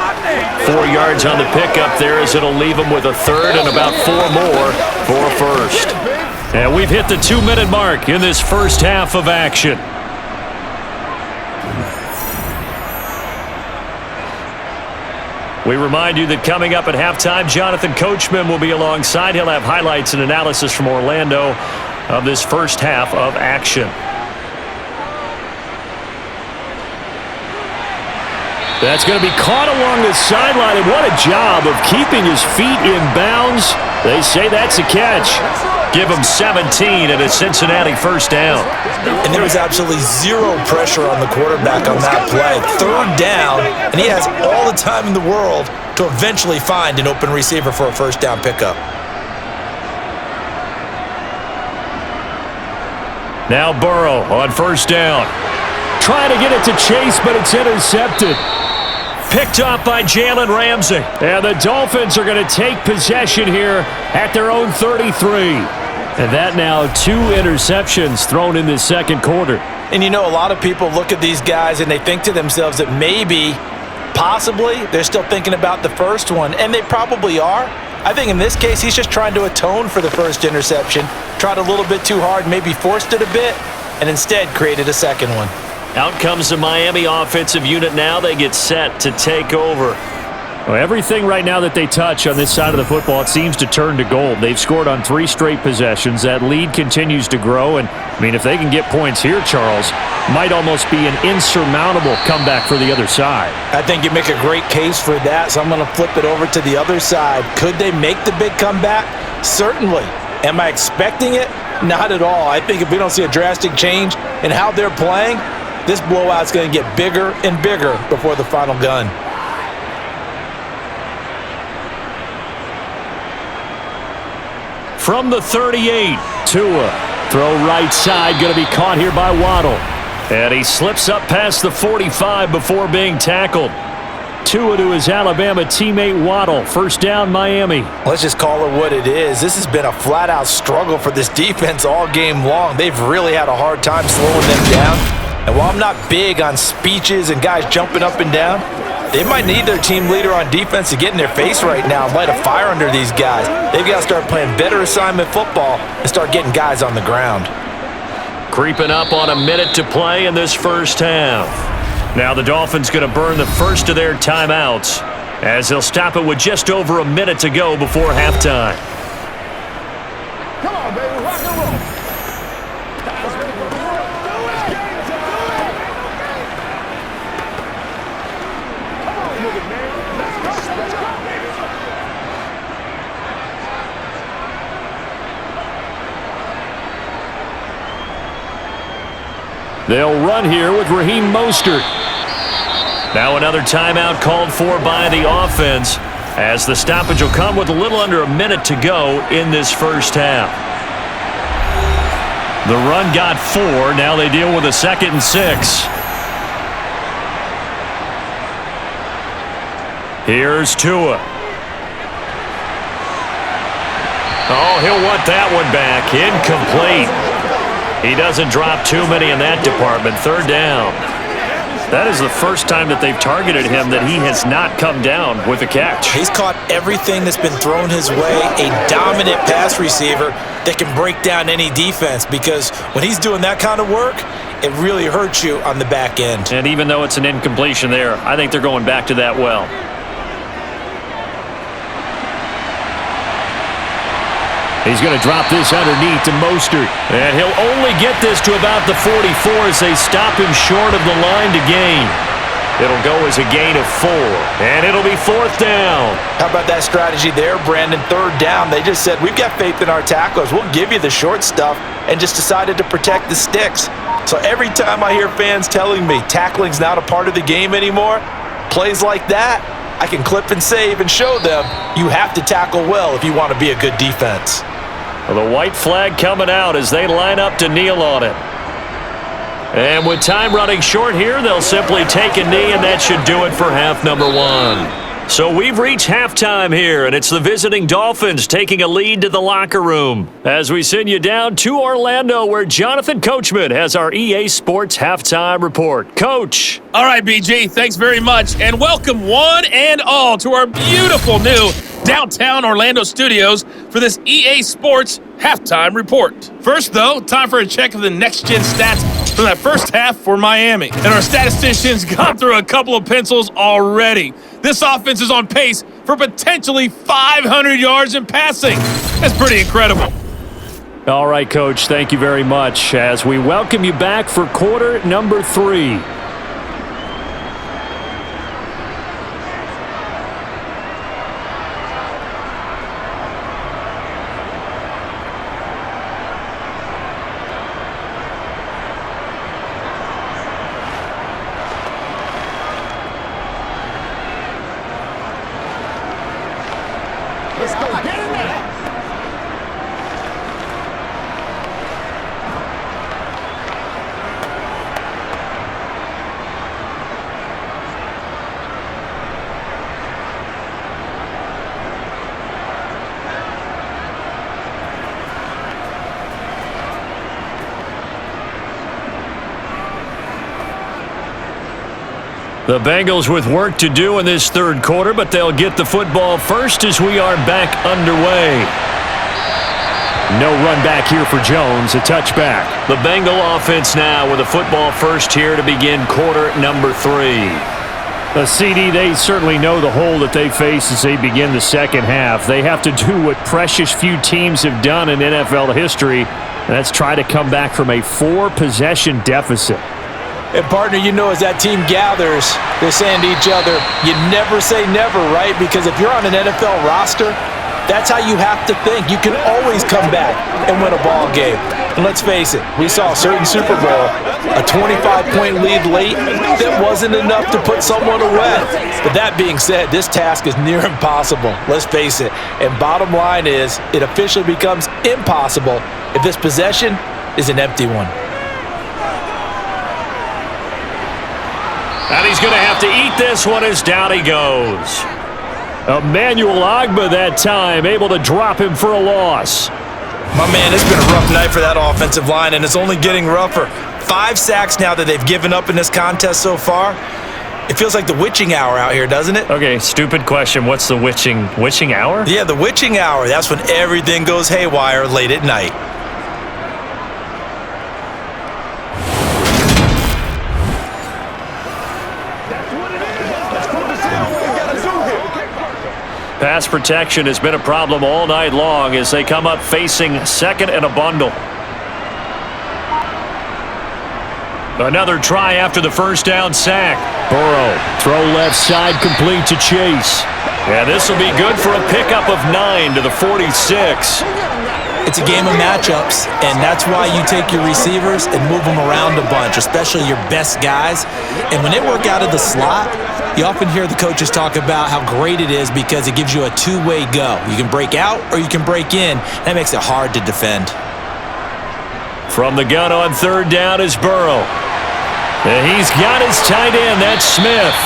4 yards on the pickup there as it'll leave them with a 3rd and about 4 more for a 1st. And we've hit the 2-minute mark in this first half of action. We remind you that coming up at halftime, Jonathan Coachman will be alongside. He'll have highlights and analysis from Orlando of this first half of action. That's going to be caught along the sideline, and what a job of keeping his feet in bounds. They say that's a catch. Give him 17 and a Cincinnati first down. And there was absolutely zero pressure on the quarterback on that play. 3rd down, and he has all the time in the world to eventually find an open receiver for a first down pickup. Now Burrow on 1st down. Trying to get it to Chase, but it's intercepted. Picked off by Jalen Ramsey. And the Dolphins are going to take possession here at their own 33. And that now 2 interceptions thrown in this second quarter. And you know, a lot of people look at these guys and they think to themselves that maybe, possibly, they're still thinking about the first one. And they probably are. I think in this case, he's just trying to atone for the first interception. Tried a little bit too hard, maybe forced it a bit, and instead created a second one. Out comes the Miami offensive unit now. They get set to take over. Well, everything right now that they touch on this side of the football, it seems to turn to gold. They've scored on 3 straight possessions. That lead continues to grow. And, I mean, if they can get points here, Charles, might almost be an insurmountable comeback for the other side. I think you make a great case for that, so I'm going to flip it over to the other side. Could they make the big comeback? Certainly. Am I expecting it? Not at all. I think if we don't see a drastic change in how they're playing, this blowout's going to get bigger and bigger before the final gun. From the 38, Tua. Throw right side, going to be caught here by Waddle. And he slips up past the 45 before being tackled. Tua to his Alabama teammate Waddle. First down, Miami. Let's just call it what it is. This has been a flat-out struggle for this defense all game long. They've really had a hard time slowing them down. And while I'm not big on speeches and guys jumping up and down, they might need their team leader on defense to get in their face right now and light a fire under these guys. They've got to start playing better assignment football and start getting guys on the ground. Creeping up on a minute to play in this first half. Now the Dolphins going to burn the first of their timeouts as they'll stop it with just over a minute to go before halftime. Come on, baby. Rock and roll. They'll run here with Raheem Mostert. Now another timeout called for by the offense as the stoppage will come with a little under a minute to go in this first half. The run got 4. Now they deal with a 2nd and 6. Here's Tua. Oh, he'll want that one back. Incomplete. He doesn't drop too many in that department. 3rd down. That is the first time that they've targeted him that he has not come down with a catch. He's caught everything that's been thrown his way. A dominant pass receiver that can break down any defense, because when he's doing that kind of work, it really hurts you on the back end. And even though it's an incompletion there, I think they're going back to that well. He's going to drop this underneath to Mostert. And he'll only get this to about the 44 as they stop him short of the line to gain. It'll go as a gain of 4, and it'll be 4th down. How about that strategy there, Brandon? 3rd down. They just said, we've got faith in our tacklers. We'll give you the short stuff, and just decided to protect the sticks. So every time I hear fans telling me tackling's not a part of the game anymore, plays like that, I can clip and save and show them you have to tackle well if you want to be a good defense. Well, the white flag coming out as they line up to kneel on it. And with time running short here, they'll simply take a knee, and that should do it for half number 1. So we've reached halftime here, and it's the visiting Dolphins taking a lead to the locker room as we send you down to Orlando, where Jonathan Coachman has our EA Sports Halftime Report. Coach. All right, BG, thanks very much, and welcome one and all to our beautiful new downtown Orlando studios for this EA Sports Halftime Report. First, though, time for a check of the next-gen stats from that first half for Miami. And our statisticians gone through a couple of pencils already. This offense is on pace for potentially 500 yards in passing. That's pretty incredible. All right, Coach, thank you very much as we welcome you back for quarter number 3. Let's go. Get in there. The Bengals with work to do in this 3rd quarter, but they'll get the football first as we are back underway. No run back here for Jones, a touchback. The Bengal offense now with a football first here to begin quarter number 3. The CD, they certainly know the hole that they face as they begin the second half. They have to do what precious few teams have done in NFL history, and that's try to come back from a 4-possession deficit. And, partner, you know, as that team gathers, they're saying to each other, you never say never, right? Because if you're on an NFL roster, that's how you have to think. You can always come back and win a ball game. And let's face it, we saw a certain Super Bowl, a 25-point lead late that wasn't enough to put someone away. But that being said, this task is near impossible. Let's face it. And bottom line is, it officially becomes impossible if this possession is an empty one. And he's going to have to eat this one as down he goes. Emmanuel Ogbah that time, able to drop him for a loss. My man, it's been a rough night for that offensive line, and it's only getting rougher. 5 sacks now that they've given up in this contest so far. It feels like the witching hour out here, doesn't it? Okay, stupid question. What's the witching hour? Yeah, the witching hour. That's when everything goes haywire late at night. Pass protection has been a problem all night long as they come up facing second and a bundle. Another try after the first down sack. Burrow, throw left side complete to Chase. And this will be good for a pickup of 9 to the 46. It's a game of matchups, and that's why you take your receivers and move them around a bunch, especially your best guys. And when they work out of the slot, you often hear the coaches talk about how great it is because it gives you a two-way go. You can break out or you can break in. That makes it hard to defend. From the gun on third down is Burrow. And he's got his tight end, that's Smith.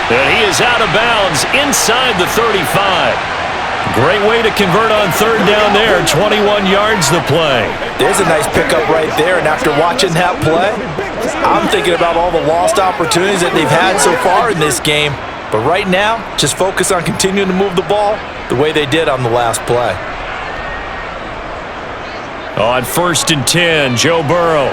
And he is out of bounds inside the 35. Great way to convert on third down there. 21 yards the play. There's a nice pickup right there, and after watching that play, I'm thinking about all the lost opportunities that they've had so far in this game. But right now, just focus on continuing to move the ball the way they did on the last play. On 1st and 10, Joe Burrow.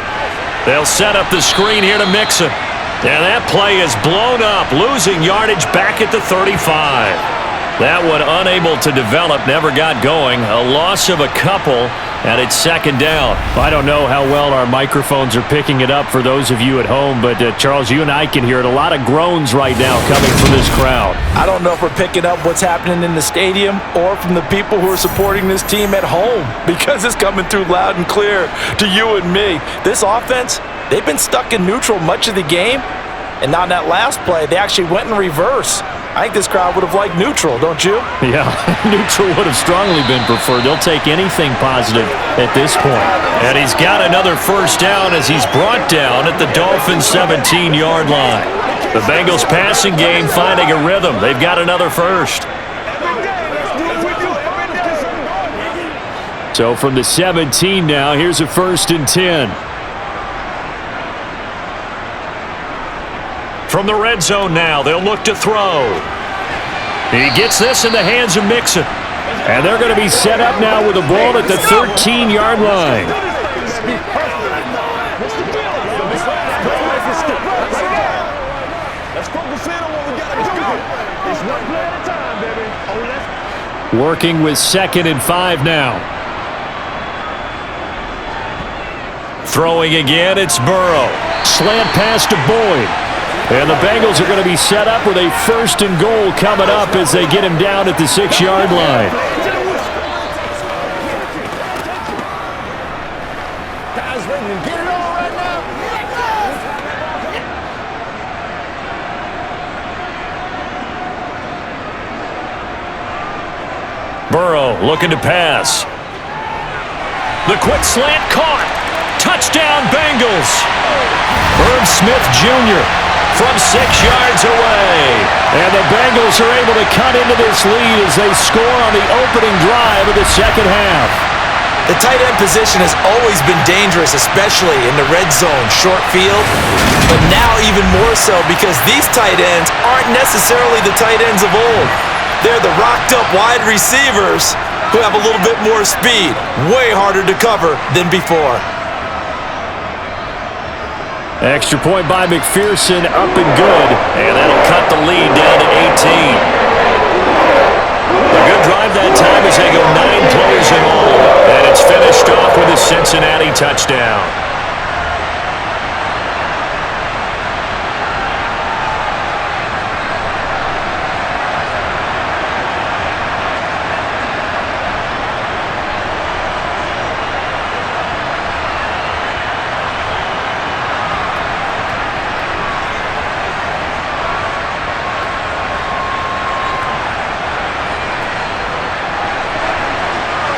They'll set up the screen here to Mixon. And that play is blown up, losing yardage back at the 35. That one unable to develop, never got going. A loss of a couple, and it's second down. I don't know how well our microphones are picking it up for those of you at home, but Charles, you and I can hear it. A lot of groans right now coming from this crowd. I don't know if we're picking up what's happening in the stadium or from the people who are supporting this team at home, because it's coming through loud and clear to you and me. This offense, they've been stuck in neutral much of the game, and on that last play, they actually went in reverse. I think this crowd would have liked neutral, don't you? Yeah, neutral would have strongly been preferred. They'll take anything positive at this point. And he's got another first down as he's brought down at the Dolphins' 17-yard line. The Bengals passing game finding a rhythm. They've got another first. So from the 17 now, here's a 1st and 10. From the red zone now, they'll look to throw. He gets this in the hands of Mixon. And they're going to be set up now with the ball at the 13-yard line. Working with 2nd and 5 now. Throwing again, it's Burrow. Slant pass to Boyd. And the Bengals are going to be set up with a 1st and goal coming up as they get him down at the 6-yard line. Guys ready to get it on right now? Burrow looking to pass. The quick slant caught. Touchdown Bengals. Herb Smith Jr. from 6 yards away. And the Bengals are able to cut into this lead as they score on the opening drive of the second half. The tight end position has always been dangerous, especially in the red zone, short field. But now even more so because these tight ends aren't necessarily the tight ends of old. They're the rocked-up wide receivers who have a little bit more speed, way harder to cover than before. Extra point by McPherson, up and good. And that'll cut the lead down to 18. A good drive that time as they go 9 plays in all. And it's finished off with a Cincinnati touchdown.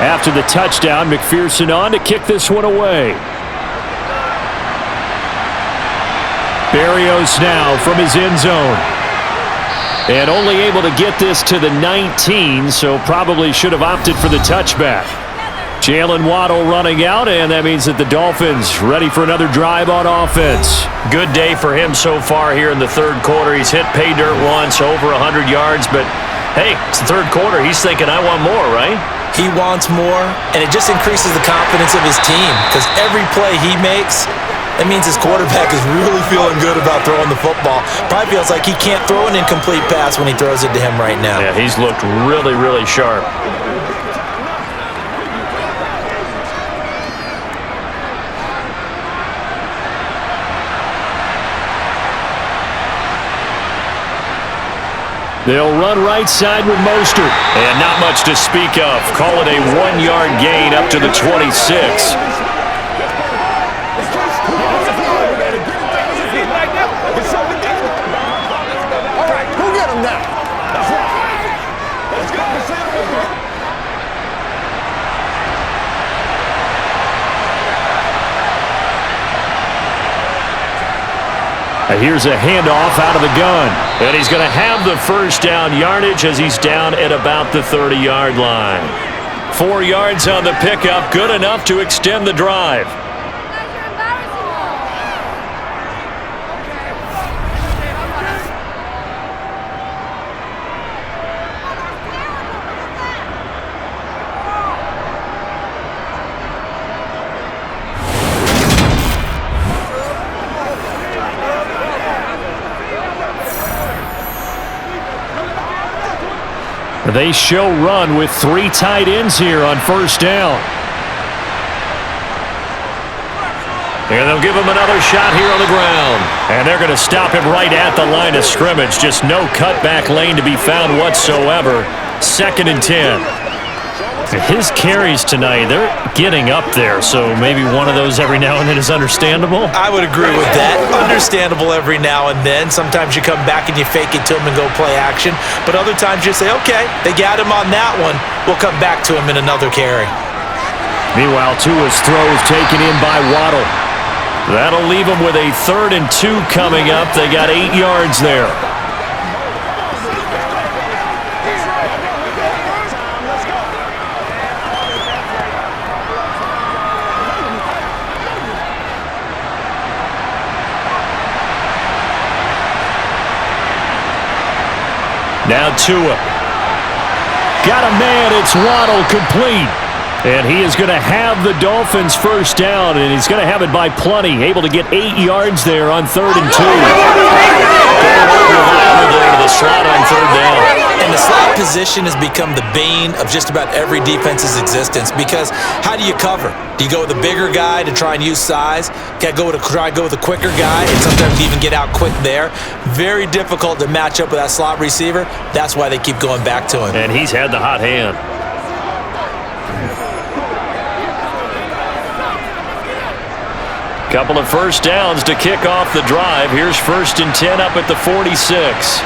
After the touchdown, McPherson on to kick this one away. Berrios now from his end zone. And only able to get this to the 19, so probably should have opted for the touchback. Jalen Waddle running out, and that means that the Dolphins ready for another drive on offense. Good day for him so far here in the third quarter. He's hit pay dirt once, over 100 yards, but hey, it's the third quarter. He's thinking, I want more, right? He wants more, and it just increases the confidence of his team because every play he makes, it means his quarterback is really feeling good about throwing the football. Probably feels like he can't throw an incomplete pass when he throws it to him right now. Yeah, he's looked really, really sharp. They'll run right side with Mostert. And not much to speak of. Call it a 1-yard gain up to the 26. All right, who get him now? That's right. Let's go. Here's a handoff out of the gun. And he's going to have the first down yardage as he's down at about the 30-yard line. 4 yards on the pickup, good enough to extend the drive. They show run with 3 tight ends here on first down. And they'll give him another shot here on the ground. And they're going to stop him right at the line of scrimmage. Just no cutback lane to be found whatsoever. 2nd and 10. His carries tonight, they're getting up there, so maybe one of those every now and then is understandable. I would agree with that. Understandable every now and then. Sometimes you come back and you fake it to him and go play action. But other times you say, okay, they got him on that one. We'll come back to him in another carry. Meanwhile, Tua's throw is taken in by Waddle. That'll leave him with a 3rd and 2 coming up. They got 8 yards there. Now Tua. Got a man, it's Waddle, complete. And he is going to have the Dolphins first down, and he's going to have it by plenty. Able to get 8 yards there on 3rd and 2. There to the slot on 3rd down. And the slot position has become the bane of just about every defense's existence because how do you cover? Do you go with a bigger guy to try and use size? Try to go with a quicker guy and sometimes even get out quick there? Very difficult to match up with that slot receiver. That's why they keep going back to him. And he's had the hot hand. Couple of first downs to kick off the drive. Here's 1st and 10 up at the 46.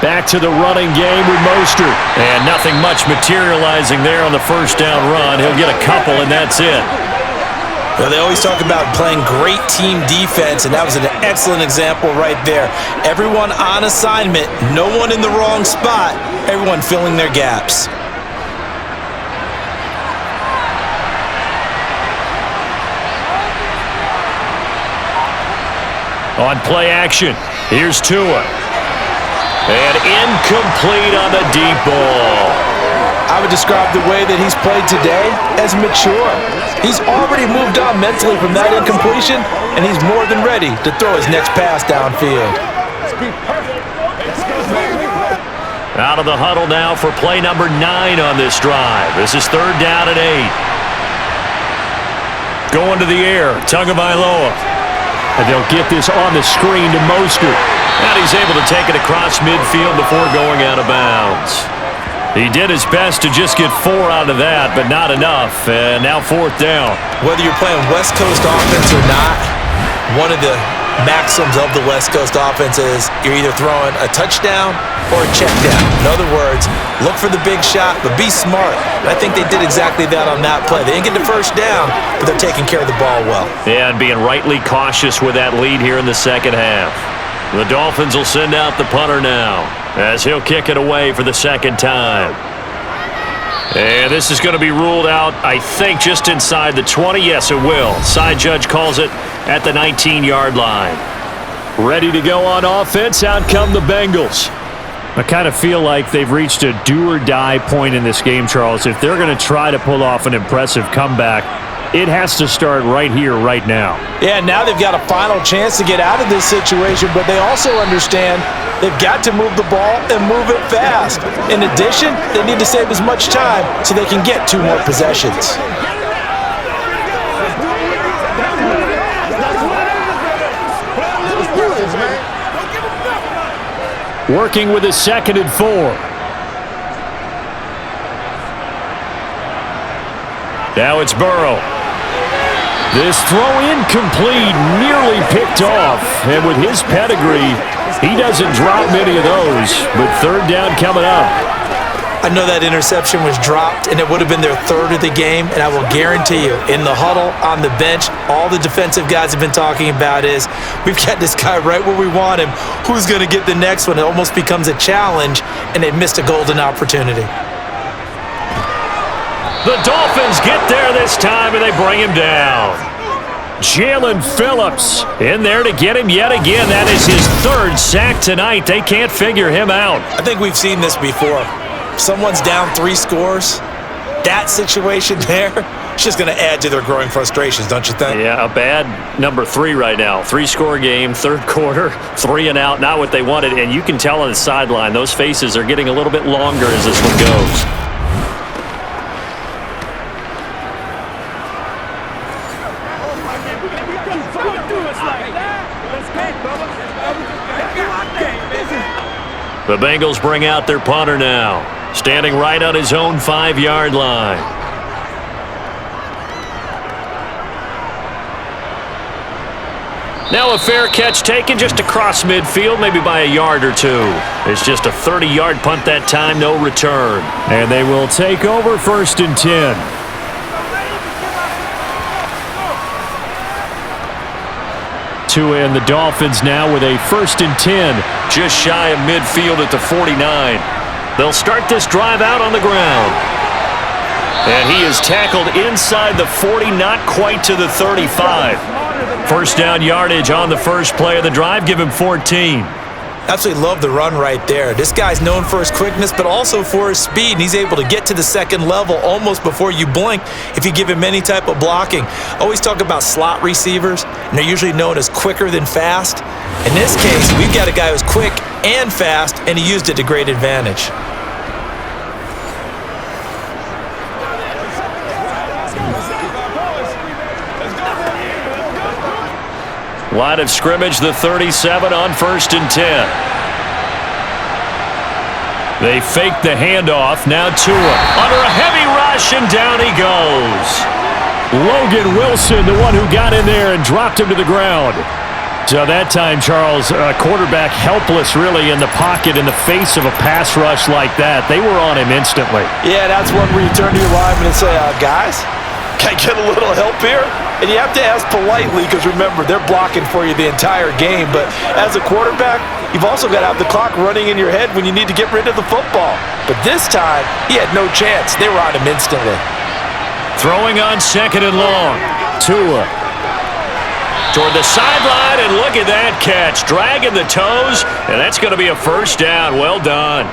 Back to the running game with Mostert. And nothing much materializing there on the first down run. He'll get a couple, and that's it. Well, they always talk about playing great team defense, and that was an excellent example right there. Everyone on assignment, no one in the wrong spot, everyone filling their gaps. On play action, here's Tua. And incomplete on the deep ball. I would describe the way that he's played today as mature. He's already moved on mentally from that incompletion, and he's more than ready to throw his next pass downfield. Out of the huddle now for play number 9 on this drive. This is 3rd down and 8. Going to the air, Tagovailoa. And they'll get this on the screen to Mostert. And he's able to take it across midfield before going out of bounds. He did his best to just get 4 out of that, but not enough. And now 4th down. Whether you're playing West Coast offense or not, one of the maxims of the West Coast offense is you're either throwing a touchdown or a check down. In other words, look for the big shot, but be smart. And I think they did exactly that on that play. They didn't get the first down, but they're taking care of the ball well. Yeah, and being rightly cautious with that lead here in the second half. The Dolphins will send out the punter now as he'll kick it away for the second time. And this is going to be ruled out, I think, just inside the 20. Yes, it will. Side judge calls it at the 19-yard line. Ready to go on offense. Out come the Bengals. I kind of feel like they've reached a do-or-die point in this game, Charles. If they're going to try to pull off an impressive comeback, it has to start right here, right now. Yeah, now they've got a final chance to get out of this situation, but they also understand they've got to move the ball and move it fast. In addition, they need to save as much time so they can get 2 more possessions. Working with a 2nd and 4. Now it's Burrow. This throw incomplete, nearly picked off. And with his pedigree, he doesn't drop many of those. But 3rd down coming up. I know that interception was dropped, and it would have been their 3rd of the game, and I will guarantee you, in the huddle, on the bench, all the defensive guys have been talking about is, we've got this guy right where we want him. Who's going to get the next one? It almost becomes a challenge, and they missed a golden opportunity. The Dolphins get there this time, and they bring him down. Jalen Phillips in there to get him yet again. That is his 3rd sack tonight. They can't figure him out. I think we've seen this before. Someone's down 3 scores. That situation there, it's just going to add to their growing frustrations, don't you think? Yeah, a bad number 3 right now. 3-score game, 3rd quarter, 3 and out, not what they wanted. And you can tell on the sideline, those faces are getting a little bit longer as this one goes. The Bengals bring out their punter now, standing right on his own 5-yard line. Now a fair catch taken just across midfield, maybe by a yard or 2. It's just a 30-yard punt that time, no return. And they will take over 1st and 10. Tua and the Dolphins now with a 1st and 10. Just shy of midfield at the 49. They'll start this drive out on the ground. And he is tackled inside the 40, not quite to the 35. 1st down yardage on the first play of the drive. Give him 14. Absolutely love the run right there. This guy's known for his quickness, but also for his speed, and he's able to get to the 2nd level almost before you blink if you give him any type of blocking. Always talk about slot receivers, and they're usually known as quicker than fast. In this case, we've got a guy who's quick and fast, and he used it to great advantage. Line of scrimmage, the 37 on 1st and 10. They fake the handoff. Now Tua under a heavy rush, and down he goes. Logan Wilson, the one who got in there and dropped him to the ground. So that time, Charles, quarterback helpless really in the pocket in the face of a pass rush like that. They were on him instantly. Yeah, that's one where you turn to your lineman and say, guys, can I get a little help here? And you have to ask politely because, remember, they're blocking for you the entire game. But as a quarterback, you've also got to have the clock running in your head when you need to get rid of the football. But this time, he had no chance. They were on him instantly. Throwing on 2nd and long. Tua toward the sideline, and look at that catch. Dragging the toes, and that's going to be a 1st down. Well done.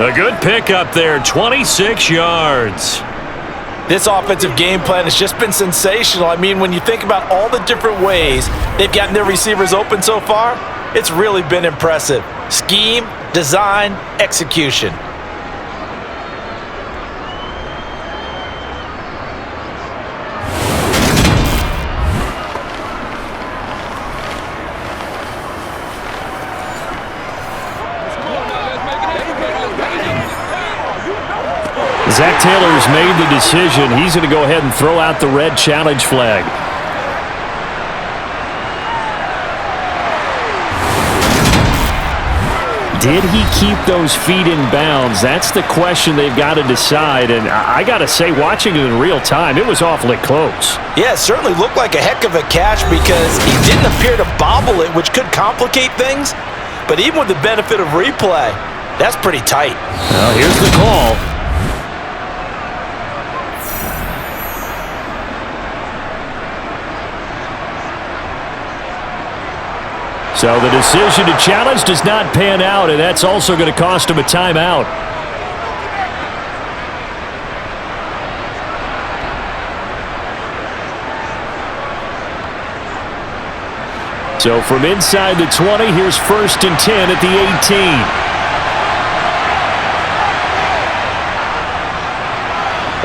A good pickup there, 26 yards. This offensive game plan has just been sensational. I mean, when you think about all the different ways they've gotten their receivers open so far, it's really been impressive. Scheme, design, execution. Zach Taylor's made the decision. He's going to go ahead and throw out the red challenge flag. Did he keep those feet in bounds? That's the question they've got to decide. And I got to say, watching it in real time, it was awfully close. Yeah, it certainly looked like a heck of a catch because he didn't appear to bobble it, which could complicate things. But even with the benefit of replay, that's pretty tight. Well, here's the call. So the decision to challenge does not pan out, and that's also going to cost him a timeout. So from inside the 20, here's 1st and 10 at the 18.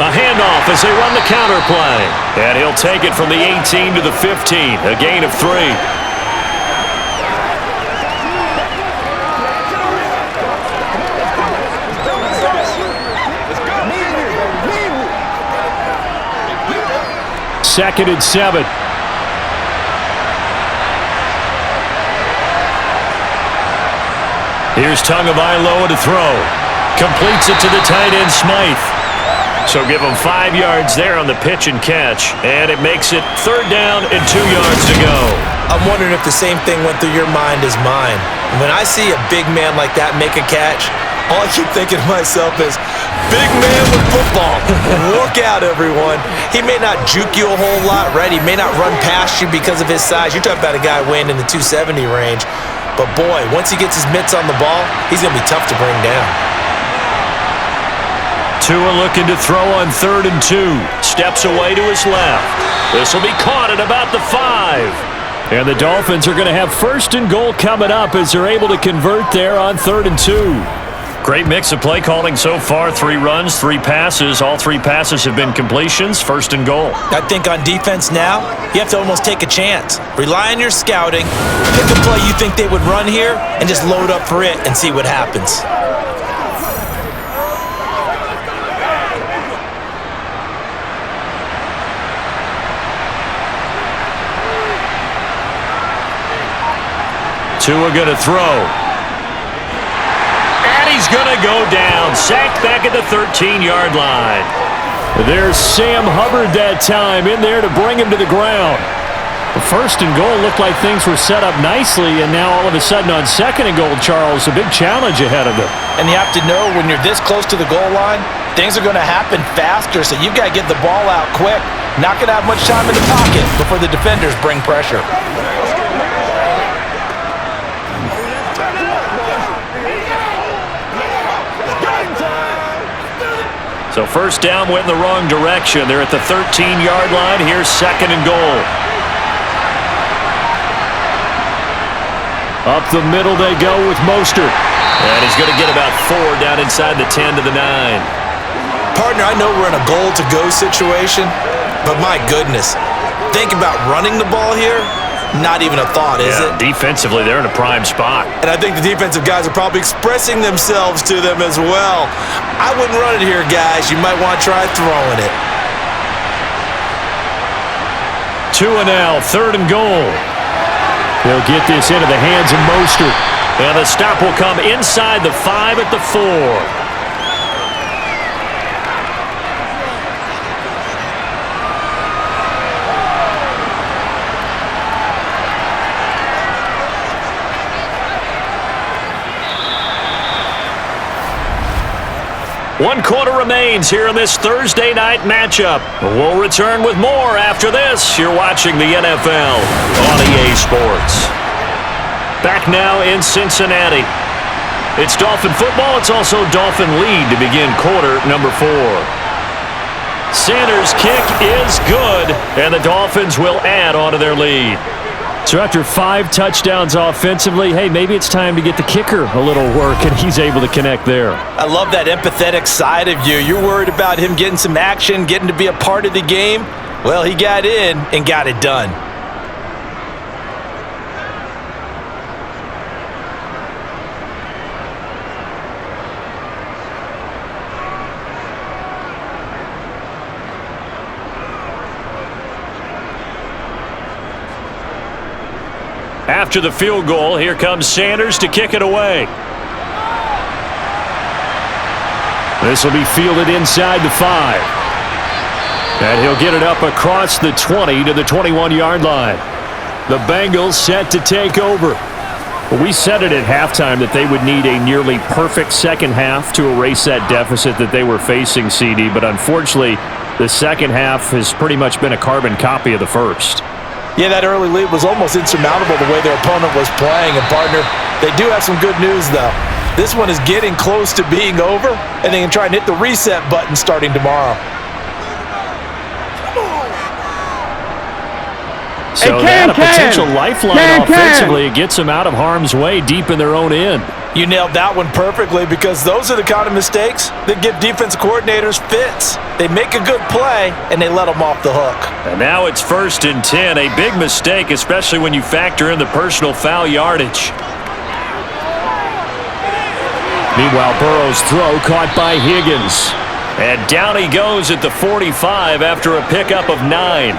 A handoff as they run the counter play. And he'll take it from the 18 to the 15, a gain of 3. Second and 7. Here's Tagovailoa to throw. Completes it to the tight end, Smythe. So give him 5 yards there on the pitch and catch. And it makes it 3rd down and 2 yards to go. I'm wondering if the same thing went through your mind as mine. When I see a big man like that make a catch, all I keep thinking to myself is, big man with football. Look out, everyone. He may not juke you a whole lot, right? He may not run past you because of his size. You're talking about a guy weighing in the 270 range. But boy, once he gets his mitts on the ball, he's going to be tough to bring down. Tua looking to throw on 3rd and 2. Steps away to his left. This will be caught at about the 5. And the Dolphins are going to have 1st and goal coming up as they're able to convert there on 3rd and 2. Great mix of play calling so far. 3 runs, 3 passes. All 3 passes have been completions. 1st and goal. I think on defense now, you have to almost take a chance. Rely on your scouting. Pick a play you think they would run here and just load up for it and see what happens. Tua going to throw. He's going to go down. Sacked back at the 13-yard line. There's Sam Hubbard that time in there to bring him to the ground. The 1st and goal looked like things were set up nicely, and now all of a sudden on 2nd and goal, Charles, a big challenge ahead of them. And you have to know when you're this close to the goal line, things are going to happen faster, so you've got to get the ball out quick. Not going to have much time in the pocket before the defenders bring pressure. So 1st down went in the wrong direction. They're at the 13-yard line. Here's 2nd and goal. Up the middle they go with Mostert. And he's going to get about 4 down inside the 10 to the 9. Partner, I know we're in a goal-to-go situation, but my goodness, think about running the ball here. Not even a thought, is it? Defensively, they're in a prime spot. And I think the defensive guys are probably expressing themselves to them as well. I wouldn't run it here, guys. You might want to try throwing it. Tua now, 3rd and goal. He'll get this into the hands of Mostert. And the stop will come inside the 5 at the 4. One quarter remains here in this Thursday night matchup. We'll return with more after this. You're watching the NFL on EA Sports. Back now in Cincinnati. It's Dolphin football. It's also Dolphin lead to begin quarter number 4. Sanders' kick is good, and the Dolphins will add on to their lead. So after 5 touchdowns offensively, hey, maybe it's time to get the kicker a little work, and he's able to connect there. I love that empathetic side of you. You're worried about him getting some action, getting to be a part of the game. Well, he got in and got it done. After the field goal, here comes Sanders to kick it away. This will be fielded inside the 5. And he'll get it up across the 20 to the 21-yard line. The Bengals set to take over. Well, we said it at halftime that they would need a nearly perfect second half to erase that deficit that they were facing, CD. But unfortunately, the second half has pretty much been a carbon copy of the first. Yeah, that early lead was almost insurmountable the way their opponent was playing. And, partner, they do have some good news, though. This one is getting close to being over, and they can try and hit the reset button starting tomorrow. So that a potential lifeline offensively. It gets them out of harm's way deep in their own end. You nailed that one perfectly, because those are the kind of mistakes that give defensive coordinators fits. They make a good play, and they let them off the hook. And now it's 1st and 10. A big mistake, especially when you factor in the personal foul yardage. Meanwhile, Burrow's throw caught by Higgins. And down he goes at the 45 after a pickup of 9.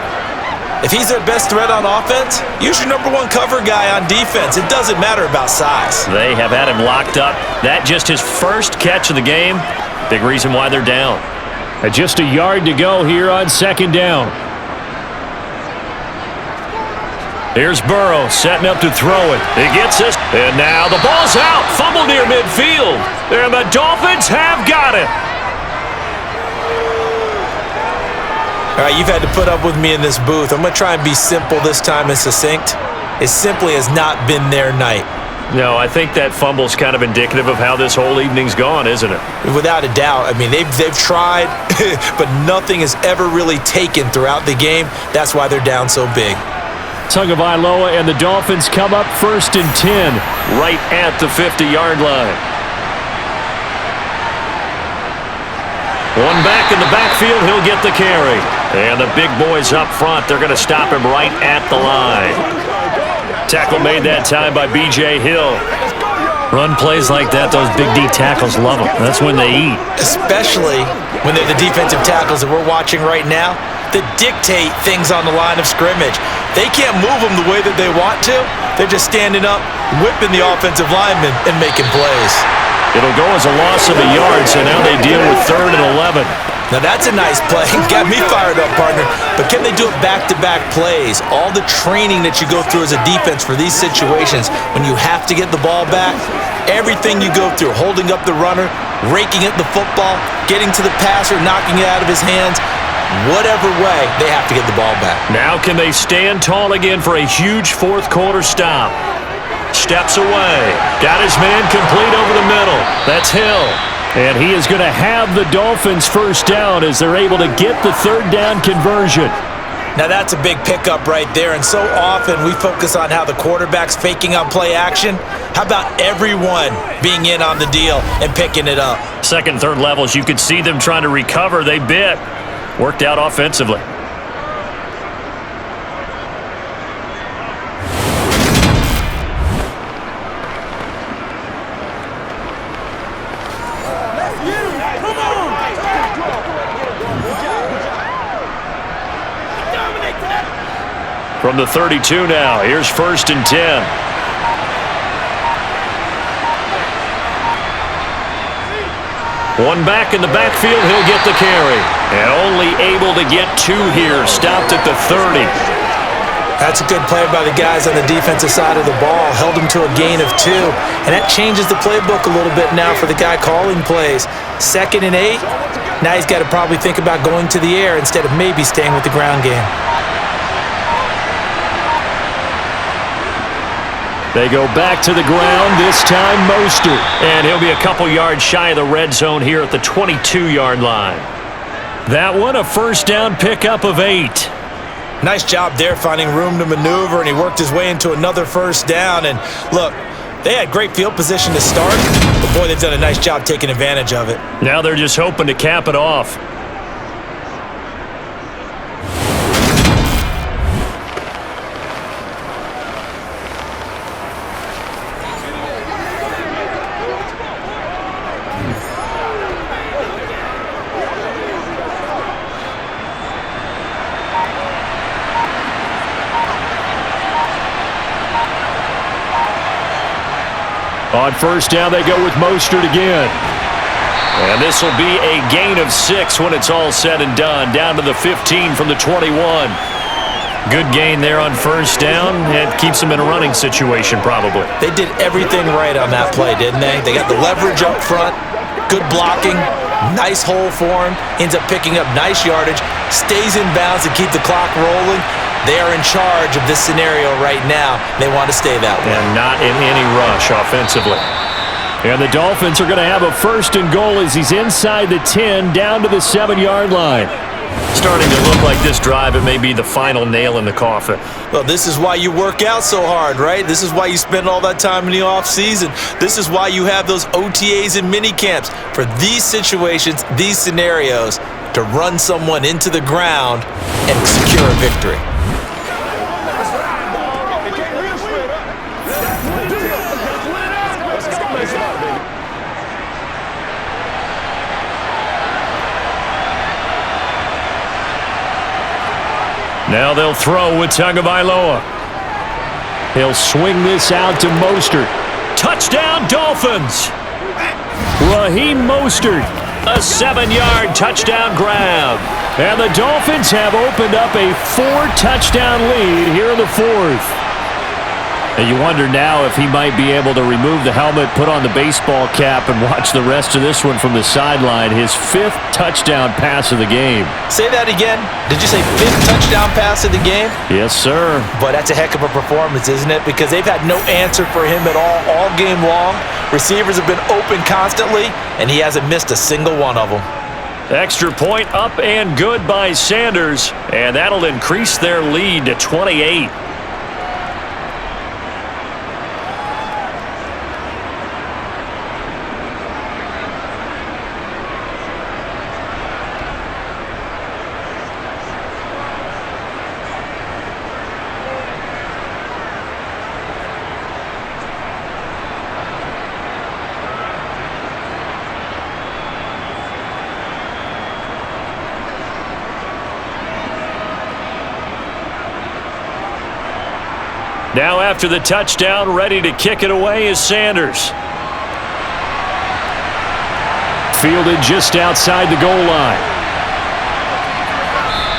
If he's their best threat on offense, use your #1 cover guy on defense. It doesn't matter about size. They have had him locked up. That just his first catch of the game. Big reason why they're down. And just a yard to go here on 2nd down. Here's Burrow setting up to throw it. He gets it. And now the ball's out. Fumble near midfield. And the Dolphins have got it. All right, you've had to put up with me in this booth. I'm going to try and be simple this time and succinct. It simply has not been their night. No, I think that fumble's kind of indicative of how this whole evening's gone, isn't it? Without a doubt. I mean, they've tried, but nothing has ever really taken throughout the game. That's why they're down so big. Tagovailoa and the Dolphins come up 1st and 10, right at the 50-yard line. One back in the backfield, he'll get the carry. And the big boys up front, they're going to stop him right at the line. Tackle made that time by B.J. Hill. Run plays like that, those big D tackles love them. That's when they eat. Especially when they're the defensive tackles that we're watching right now that dictate things on the line of scrimmage. They can't move them the way that they want to. They're just standing up, whipping the offensive linemen, and making plays. It'll go as a loss of a yard, so now they deal with 3rd and 11. Now that's a nice play. Got me fired up, partner. But can they do it back-to-back plays? All the training that you go through as a defense for these situations, when you have to get the ball back, everything you go through, holding up the runner, raking at the football, getting to the passer, knocking it out of his hands, whatever way, they have to get the ball back. Now can they stand tall again for a huge 4th quarter stop? Steps away. Got his man complete over the middle. That's Hill. And he is going to have the Dolphins 1st down as they're able to get the 3rd down conversion. Now that's a big pickup right there, and so often we focus on how the quarterback's faking on play action. How about everyone being in on the deal and picking it up? 2nd and 3rd levels, you could see them trying to recover. They bit. Worked out offensively. From the 32 now, here's 1st and 10. One back in the backfield, he'll get the carry. And only able to get 2 here, stopped at the 30. That's a good play by the guys on the defensive side of the ball. Held him to a gain of 2. And that changes the playbook a little bit now for the guy calling plays. 2nd and 8. Now he's got to probably think about going to the air instead of maybe staying with the ground game. They go back to the ground, this time Mostert. And he'll be a couple yards shy of the red zone here at the 22-yard line. That one, a first down pickup of 8. Nice job there finding room to maneuver, and he worked his way into another first down. And look, they had great field position to start, but boy, they've done a nice job taking advantage of it. Now they're just hoping to cap it off. On first down, they go with Mostert again. And this will be a gain of 6 when it's all said and done. Down to the 15 from the 21. Good gain there on first down. It keeps them in a running situation probably. They did everything right on that play, didn't they? They got the leverage up front, good blocking, nice hole for him, ends up picking up nice yardage, stays in bounds to keep the clock rolling. They are in charge of this scenario right now. They want to stay that way. And not in any rush offensively. And the Dolphins are going to have a first and goal as he's inside the 10, down to the 7-yard line. Starting to look like this drive, it may be the final nail in the coffin. Well, this is why you work out so hard, right? This is why you spend all that time in the offseason. This is why you have those OTAs and mini camps for these situations, these scenarios, to run someone into the ground and secure a victory. Now they'll throw with Tagovailoa. He'll swing this out to Mostert. Touchdown, Dolphins! Raheem Mostert. A 7-yard touchdown grab. And the Dolphins have opened up a 4-touchdown lead here in the 4th. And you wonder now if he might be able to remove the helmet, put on the baseball cap, and watch the rest of this one from the sideline. His 5th touchdown pass of the game. Say that again. Did you say 5th touchdown pass of the game? Yes, sir. But that's a heck of a performance, isn't it? Because they've had no answer for him at all game long. Receivers have been open constantly, and he hasn't missed a single one of them. Extra point up and good by Sanders, and that'll increase their lead to 28. Now after the touchdown, ready to kick it away is Sanders. Fielded just outside the goal line.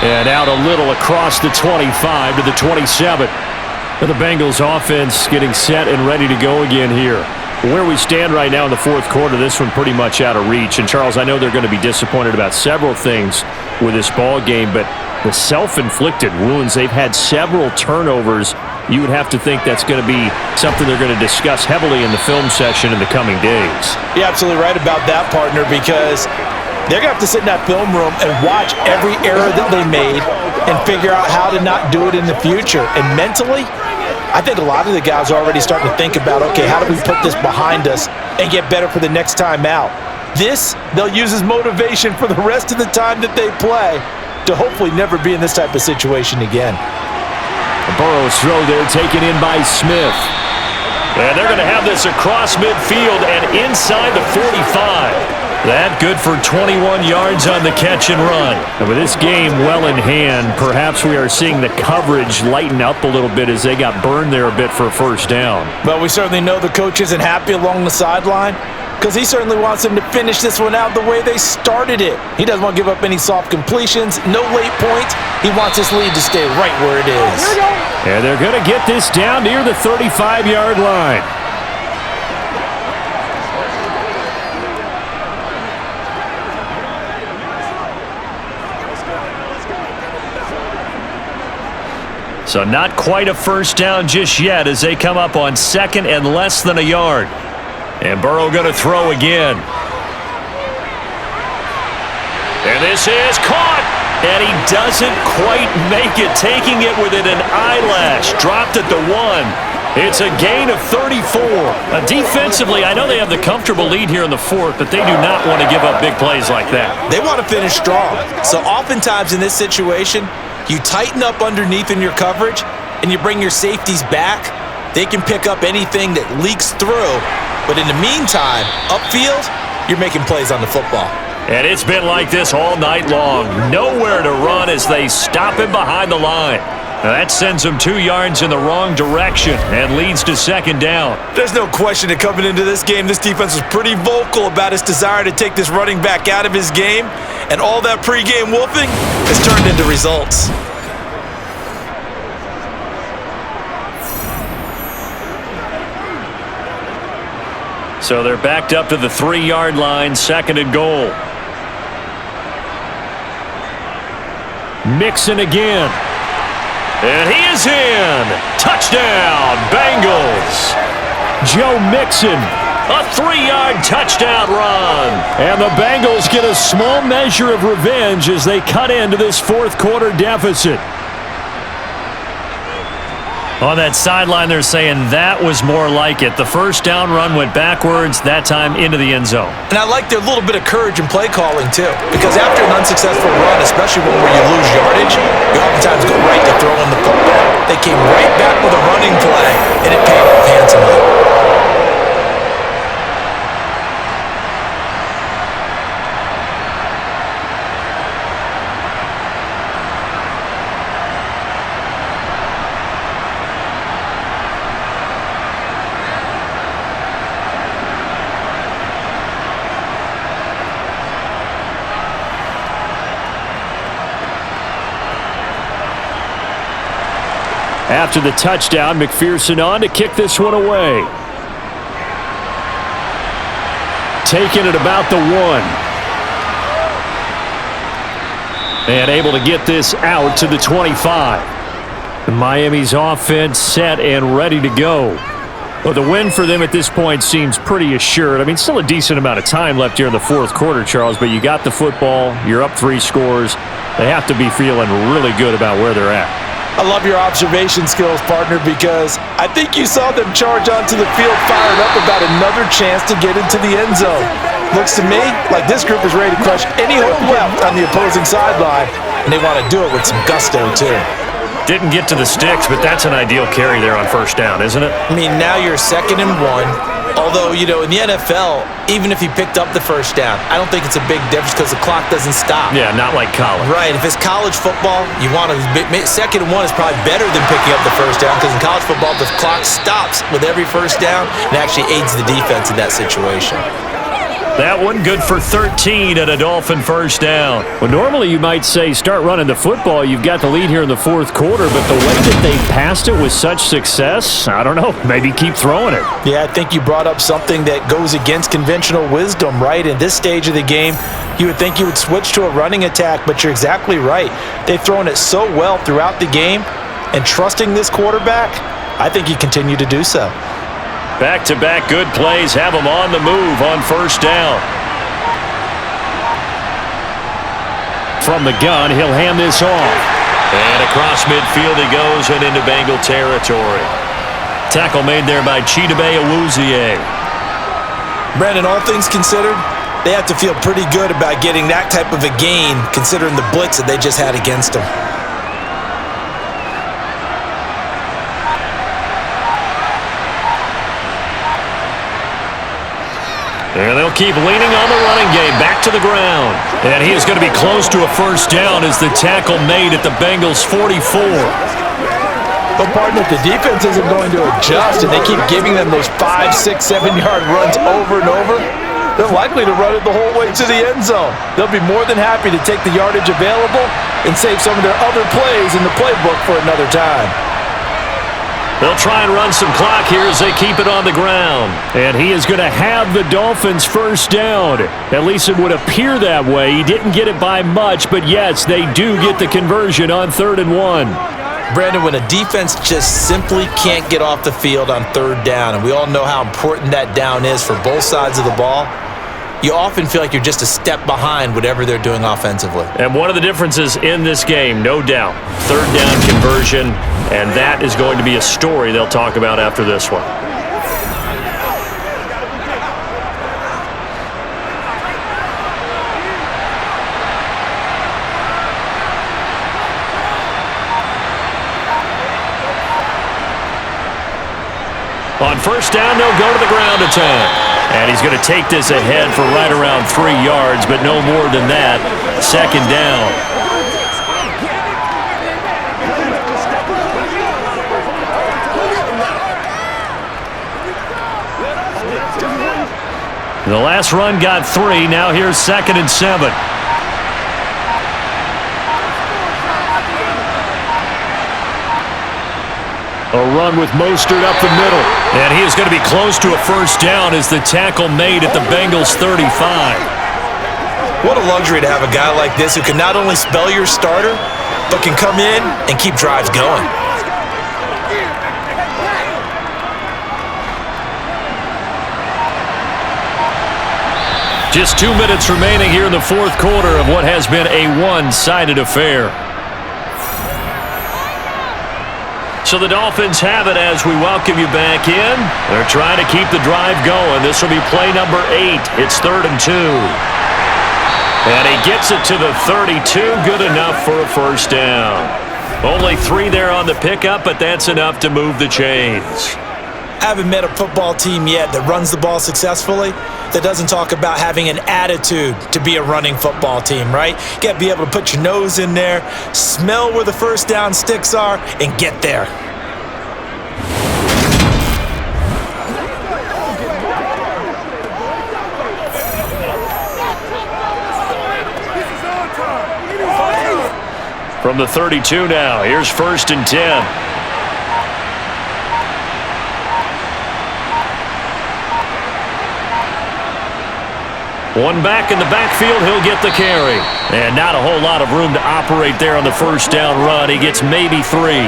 And out a little across the 25 to the 27. And the Bengals offense getting set and ready to go again here. Where we stand right now in the 4th quarter, this one pretty much out of reach. And Charles, I know they're going to be disappointed about several things with this ball game, but the self-inflicted wounds, they've had several turnovers. You would have to think that's going to be something they're going to discuss heavily in the film session in the coming days. You're absolutely right about that, partner, because they're going to have to sit in that film room and watch every error that they made and figure out how to not do it in the future. And mentally, I think a lot of the guys are already starting to think about, okay, how do we put this behind us and get better for the next time out? This, they'll use as motivation for the rest of the time that they play to hopefully never be in this type of situation again. Burrow's throw there taken in by Smith. And they're going to have this across midfield and inside the 45. That good for 21 yards on the catch and run. And with this game well in hand, perhaps we are seeing the coverage lighten up a little bit as they got burned there a bit for a first down. But we certainly know the coach isn't happy along the sideline because he certainly wants them to finish this one out the way they started it. He doesn't want to give up any soft completions, no late points. He wants this lead to stay right where it is. And they're going to get this down near the 35-yard line. So not quite a first down just yet as they come up on second and less than a yard. And Burrow going to throw again. And this is caught. And he doesn't quite make it, taking it within an eyelash. Dropped at the 1. It's a gain of 34. Defensively, I know they have the comfortable lead here in the fourth, but they do not want to give up big plays like that. They want to finish strong. So oftentimes in this situation, you tighten up underneath in your coverage, and you bring your safeties back. They can pick up anything that leaks through. But in the meantime, upfield, you're making plays on the football. And it's been like this all night long. Nowhere to run as they stop him behind the line. Now that sends him 2 yards in the wrong direction and leads to second down. There's no question that coming into this game, this defense was pretty vocal about its desire to take this running back out of his game. And all that pregame wolfing has turned into results. So they're backed up to the 3-yard line, second and goal. Mixon again. And he is in. Touchdown, Bengals. Joe Mixon, a 3-yard touchdown run. And the Bengals get a small measure of revenge as they cut into this fourth-quarter deficit. On that sideline, they're saying that was more like it. The first down run went backwards, that time into the end zone. And I like their little bit of courage in play calling, too. Because after an unsuccessful run, especially when you lose yardage, you oftentimes go right to throwing the football. They came right back with a running play, and it paid off handsomely. After the touchdown, McPherson on to kick this one away. Taking it about the 1. And able to get this out to the 25. Miami's offense set and ready to go. Well, the win for them at this point seems pretty assured. I mean, still a decent amount of time left here in the fourth quarter, Charles, but you got the football, you're up 3 scores. They have to be feeling really good about where they're at. I love your observation skills, partner, because I think you saw them charge onto the field fired up about another chance to get into the end zone. Looks to me like this group is ready to crush any hope left on the opposing sideline, and they want to do it with some gusto, too. Didn't get to the sticks, but that's an ideal carry there on first down, isn't it? I mean, now you're 2nd and 1. Although, you know, in the NFL, even if he picked up the first down, I don't think it's a big difference because the clock doesn't stop. Yeah, not like college. Right. If it's college football, you want to 2nd and 1 is probably better than picking up the first down because in college football, the clock stops with every first down and actually aids the defense in that situation. That one good for 13 at a Dolphin first down. Well, normally you might say start running the football. You've got the lead here in the fourth quarter, but the way that they passed it with such success, I don't know, maybe keep throwing it. Yeah, I think you brought up something that goes against conventional wisdom, right? In this stage of the game, you would think you would switch to a running attack, but you're exactly right. They've thrown it so well throughout the game, and trusting this quarterback, I think you continue to do so. Back-to-back good plays have them on the move on first down. From the gun, he'll hand this off. And across midfield he goes and into Bengal territory. Tackle made there by Chidobe Awuzie. Brandon, all things considered, they have to feel pretty good about getting that type of a gain considering the blitz that they just had against them. And they'll keep leaning on the running game, back to the ground. And he is going to be close to a first down as the tackle made at the Bengals' 44. But, partner, if the defense isn't going to adjust and they keep giving them those 5, 6, 7-yard runs over and over, they're likely to run it the whole way to the end zone. They'll be more than happy to take the yardage available and save some of their other plays in the playbook for another time. They'll try and run some clock here as they keep it on the ground. And he is going to have the Dolphins first down. At least it would appear that way. He didn't get it by much, but yes, they do get the conversion on 3rd and 1. Brandon, when a defense just simply can't get off the field on third down, and we all know how important that down is for both sides of the ball, you often feel like you're just a step behind whatever they're doing offensively. And one of the differences in this game, no doubt, third down conversion, and that is going to be a story they'll talk about after this one. On first down, they'll go to the ground attack. And he's going to take this ahead for right around 3 yards, but no more than that. Second down. The last run got 3. Now here's 2nd and 7. A run with Mostert up the middle. And he is going to be close to a first down as the tackle made at the Bengals 35. What a luxury to have a guy like this who can not only spell your starter, but can come in and keep drives going. Just 2 minutes remaining here in the fourth quarter of what has been a one-sided affair. So the Dolphins have it as we welcome you back in. They're trying to keep the drive going. This will be play number 8. It's 3rd and 2. And he gets it to the 32. Good enough for a first down. Only 3 there on the pickup, but that's enough to move the chains. I haven't met a football team yet that runs the ball successfully that doesn't talk about having an attitude to be a running football team, right? You got to be able to put your nose in there, smell where the first down sticks are, and get there. From the 32 now, here's 1st and 10. One back in the backfield, he'll get the carry. And not a whole lot of room to operate there on the first down run. He gets maybe 3.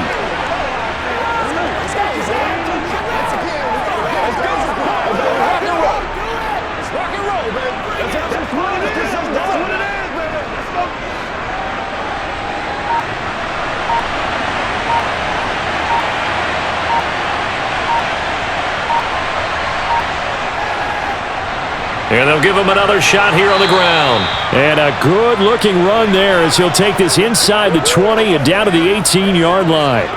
And they'll give him another shot here on the ground. And a good-looking run there as he'll take this inside the 20 and down to the 18-yard line.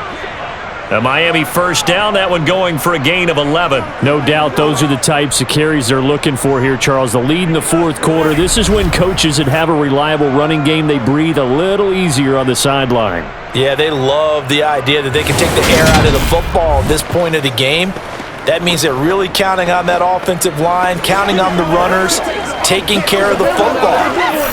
A Miami first down, that one going for a gain of 11. No doubt those are the types of carries they're looking for here, Charles. The lead in the fourth quarter. This is when coaches that have a reliable running game, they breathe a little easier on the sideline. Yeah, they love the idea that they can take the air out of the football at this point of the game. That means they're really counting on that offensive line, counting on the runners, taking care of the football.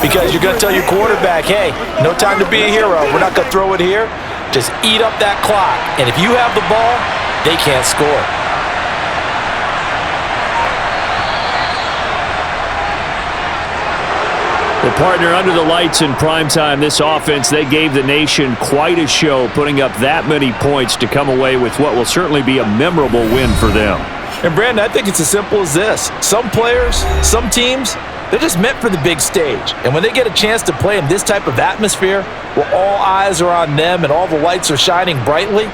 Because you're going to tell your quarterback, hey, no time to be a hero. We're not going to throw it here. Just eat up that clock. And if you have the ball, they can't score. Well, partner, under the lights in primetime, this offense, they gave the nation quite a show, putting up that many points to come away with what will certainly be a memorable win for them. And, Brandon, I think it's as simple as this. Some players, some teams, they're just meant for the big stage. And when they get a chance to play in this type of atmosphere, where all eyes are on them and all the lights are shining brightly,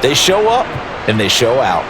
they show up and they show out.